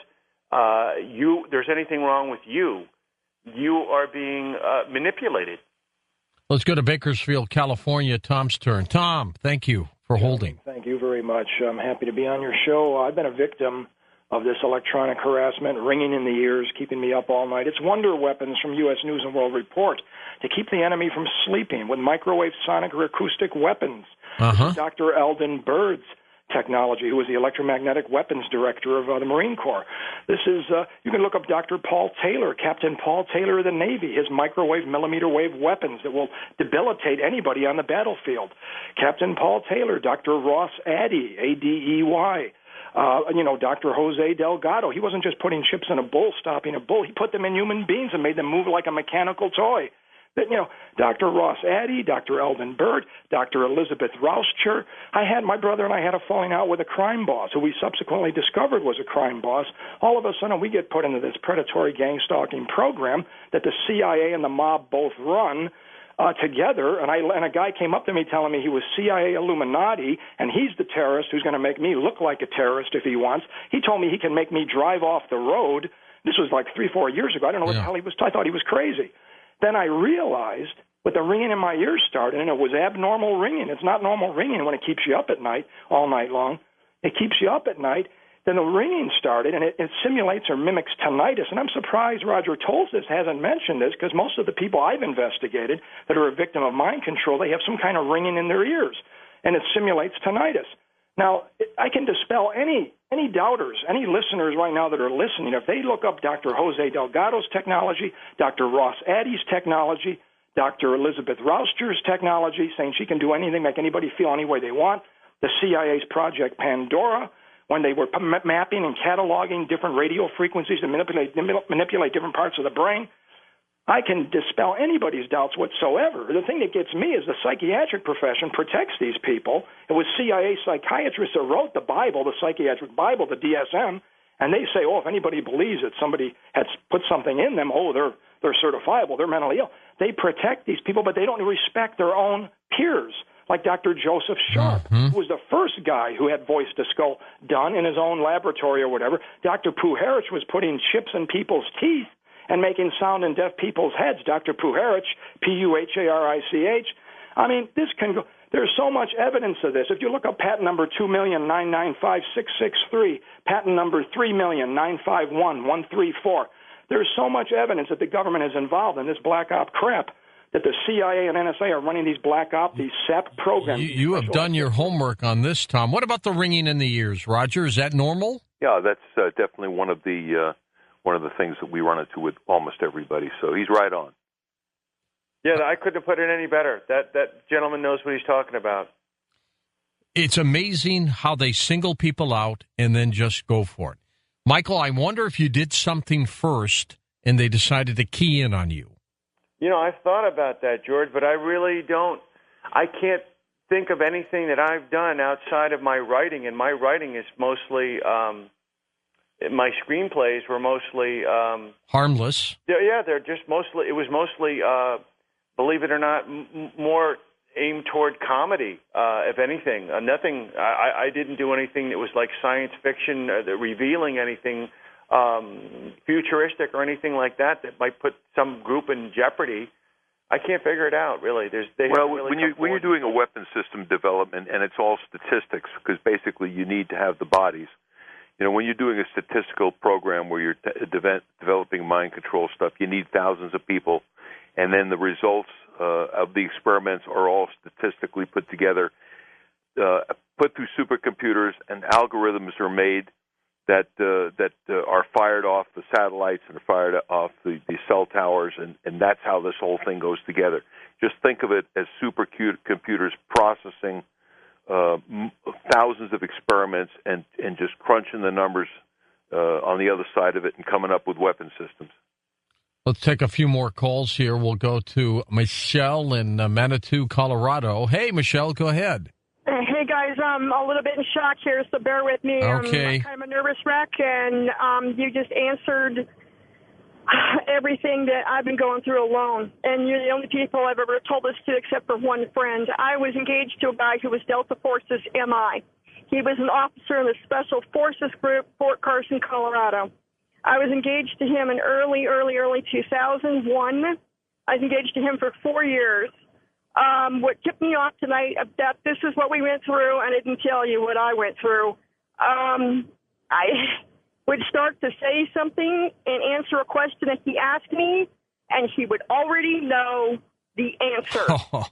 there's anything wrong with you. You are being manipulated. Let's go to Bakersfield, California. Tom's turn. Tom, thank you for holding. Thank you very much. I'm happy to be on your show. I've been a victim of this electronic harassment, ringing in the ears, keeping me up all night. It's wonder weapons from U.S. News and World Report to keep the enemy from sleeping with microwave, sonic, or acoustic weapons. Uh-huh. Dr. Eldon Bird's technology, who was the electromagnetic weapons director of the Marine Corps. This is, you can look up Dr. Paul Taylor, Captain Paul Taylor of the Navy, his microwave, millimeter wave weapons that will debilitate anybody on the battlefield. Captain Paul Taylor, Dr. Ross Adey, A-D-E-Y. Dr. Jose Delgado. He wasn't just putting chips in a bull, stopping a bull. He put them in human beings and made them move like a mechanical toy. Dr. Ross Adey, Dr. Eldon Bird, Dr. Elizabeth Rauscher. My brother and I had a falling out with a crime boss who we subsequently discovered was a crime boss. All of a sudden, we get put into this predatory gang stalking program that the CIA and the mob both run together. And a guy came up to me telling me he was CIA Illuminati, and he's the terrorist who's going to make me look like a terrorist if he wants. He told me he can make me drive off the road. This was like 3-4 years ago. I don't know what the hell he was. I thought he was crazy. Then I realized with the ringing in my ears started, and it was abnormal ringing. It's not normal ringing when it keeps you up at night, all night long. It keeps you up at night. Then the ringing started, and it simulates or mimics tinnitus. And I'm surprised Roger Tolstis hasn't mentioned this, because most of the people I've investigated that are a victim of mind control, they have some kind of ringing in their ears, and it simulates tinnitus. Now, I can dispel any doubters, any listeners right now that are listening. If they look up Dr. Jose Delgado's technology, Dr. Ross Adey's technology, Dr. Elizabeth Rauscher's technology, saying she can do anything, make anybody feel any way they want, the CIA's Project Pandora, when they were mapping and cataloging different radio frequencies to manipulate different parts of the brain, I can dispel anybody's doubts whatsoever. The thing that gets me is the psychiatric profession protects these people. It was CIA psychiatrists that wrote the Bible, the psychiatric Bible, the DSM, and they say, if anybody believes that somebody has put something in them, they're certifiable, they're mentally ill. They protect these people, but they don't respect their own peers, like Dr. Joseph Sharp, who was the first guy who had voice-to-skull done in his own laboratory or whatever. Dr. Puharich was putting chips in people's teeth and making sound in deaf people's heads. Dr. Puharich, Puharich. I mean, this can go. There's so much evidence of this. If you look up patent number 2,995,663, patent number 3,951,134, there's so much evidence that the government is involved in this black op crap, that the CIA and NSA are running these black op, these SEP programs. You have done your homework on this, Tom. What about the ringing in the ears, Roger? Is that normal? Yeah, that's definitely one of the things that we run into with almost everybody. So he's right on. Yeah, I couldn't have put it any better. That gentleman knows what he's talking about. It's amazing how they single people out and then just go for it. Michael, I wonder if you did something first and they decided to key in on you. I've thought about that, George, but I really don't. I can't think of anything that I've done outside of my writing, and my writing is mostly my screenplays were mostly harmless. Yeah, they're just mostly. It was mostly, believe it or not, more aimed toward comedy, if anything. Nothing. I didn't do anything that was like science fiction, revealing anything futuristic or anything like that might put some group in jeopardy. I can't figure it out, really. When you're doing a weapon system development, and it's all statistics, because basically you need to have the bodies. When you're doing a statistical program where you're developing mind control stuff, you need thousands of people, and then the results of the experiments are all statistically put together, put through supercomputers, and algorithms are made that are fired off the satellites and are fired off the cell towers, and that's how this whole thing goes together. Just think of it as supercomputers processing thousands of experiments and just crunching the numbers on the other side of it and coming up with weapon systems. Let's take a few more calls here. We'll go to Michelle in Manitou, Colorado. Hey, Michelle, go ahead. Hey, guys, I'm a little bit in shock here, so bear with me. Okay. I'm kind of a nervous wreck, and you just answered everything that I've been going through alone. And you're the only people I've ever told this to except for one friend. I was engaged to a guy who was Delta Forces MI. He was an officer in the Special Forces Group, Fort Carson, Colorado. I was engaged to him in early 2001. I was engaged to him for 4 years. What tipped me off tonight, that this is what we went through, and I didn't tell you what I went through. I would start to say something and answer a question that he asked me, and he would already know the answer.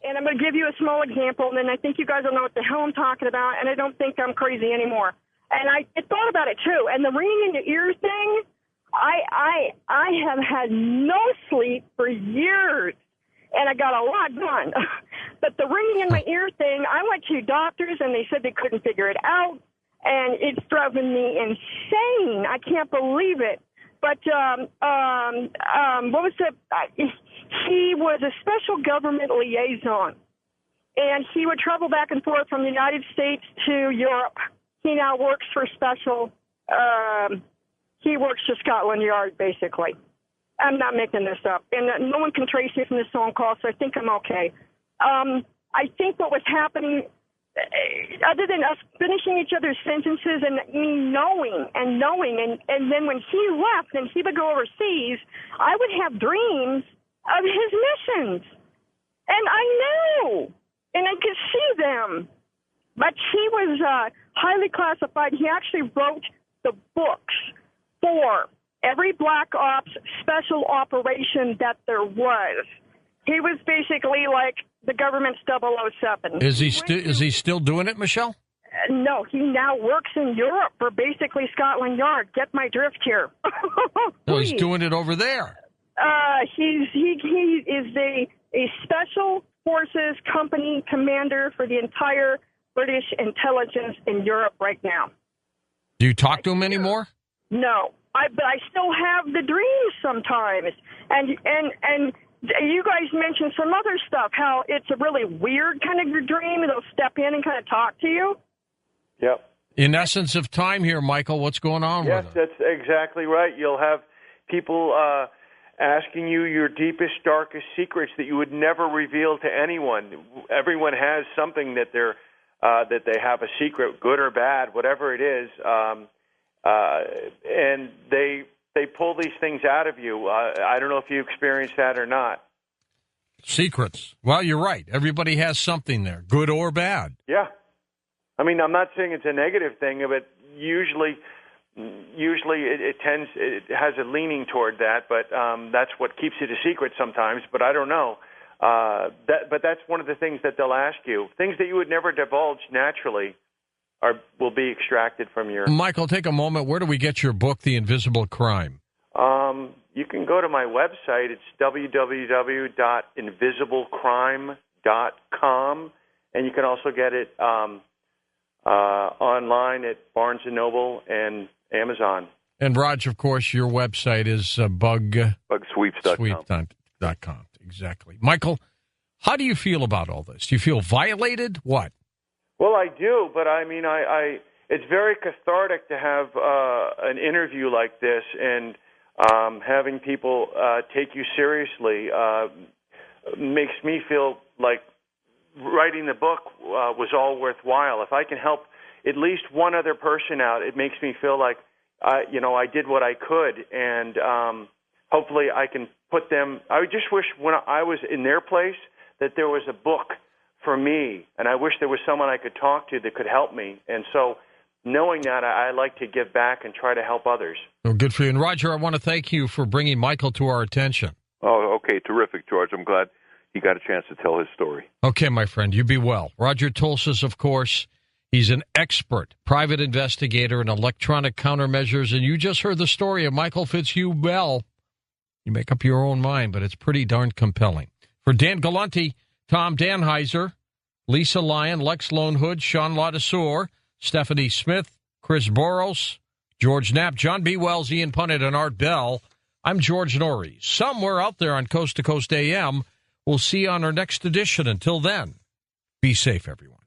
And I'm going to give you a small example, and then I think you guys will know what the hell I'm talking about, and I don't think I'm crazy anymore. And I thought about it, too. And the ringing in your ear thing, I have had no sleep for years, and I got a lot done. But the ringing in my ear thing, I went to doctors, and they said they couldn't figure it out, and it's driving me insane. I can't believe it. But what was the? He was a special government liaison, and he would travel back and forth from the United States to Europe. He now works for special. He works for Scotland Yard, basically. I'm not making this up, and no one can trace me from this phone call, so I think I'm okay. I think what was happening, other than us finishing each other's sentences and me knowing, and then when he left and he would go overseas, I would have dreams of his missions. And I knew, and I could see them. But he was highly classified. He actually wrote the books for every Black Ops special operation that there was. He was basically like the government's 007. Is he still doing it, Michelle? No, he now works in Europe for basically Scotland Yard. Get my drift here. No, he's doing it over there. He is a special forces company commander for the entire British intelligence in Europe right now. Do you talk to him anymore? No, but I still have the dreams sometimes, and you guys mentioned some other stuff, how it's a really weird kind of dream, and they'll step in and kind of talk to you. Yep. In essence of time here, Michael, what's going on with it? Yes, that's exactly right. You'll have people asking you your deepest, darkest secrets that you would never reveal to anyone. Everyone has something that that they have a secret, good or bad, whatever it is, and they pull these things out of you. I don't know if you experienced that or not. Secrets. Well, you're right. Everybody has something there, good or bad. Yeah. I mean, I'm not saying it's a negative thing, but usually it has a leaning toward that, but that's what keeps it a secret sometimes, but I don't know. But that's one of the things that they'll ask you. Things that you would never divulge naturally will be extracted from your... Michael, take a moment. Where do we get your book, The Invisible Crime? You can go to my website. It's www.invisiblecrime.com, and you can also get it online at Barnes & Noble and Amazon. And, Raj, of course, your website is bugsweeps.com. Exactly. Michael, how do you feel about all this? Do you feel violated? What? Well, I do, but I mean, it's very cathartic to have an interview like this, and having people take you seriously makes me feel like writing the book was all worthwhile. If I can help at least one other person out, it makes me feel like I did what I could, and hopefully I can put them. I just wish when I was in their place that there was a book for me, and I wish there was someone I could talk to that could help me. And so knowing that, I like to give back and try to help others. Well, good for you. And, Roger, I want to thank you for bringing Michael to our attention. Oh, okay. Terrific, George. I'm glad he got a chance to tell his story. Okay, my friend. You be well. Roger Tulsis, of course, he's an expert private investigator in electronic countermeasures, and you just heard the story of Michael Fitzhugh-Bell. You make up your own mind, but it's pretty darn compelling. For Dan Galante, Tom Danheiser, Lisa Lyon, Lex Lonehood, Sean Ladesseur, Stephanie Smith, Chris Boros, George Knapp, John B. Wells, Ian Punnett, and Art Bell, I'm George Norrie. Somewhere out there on Coast to Coast AM, we'll see you on our next edition. Until then, be safe, everyone.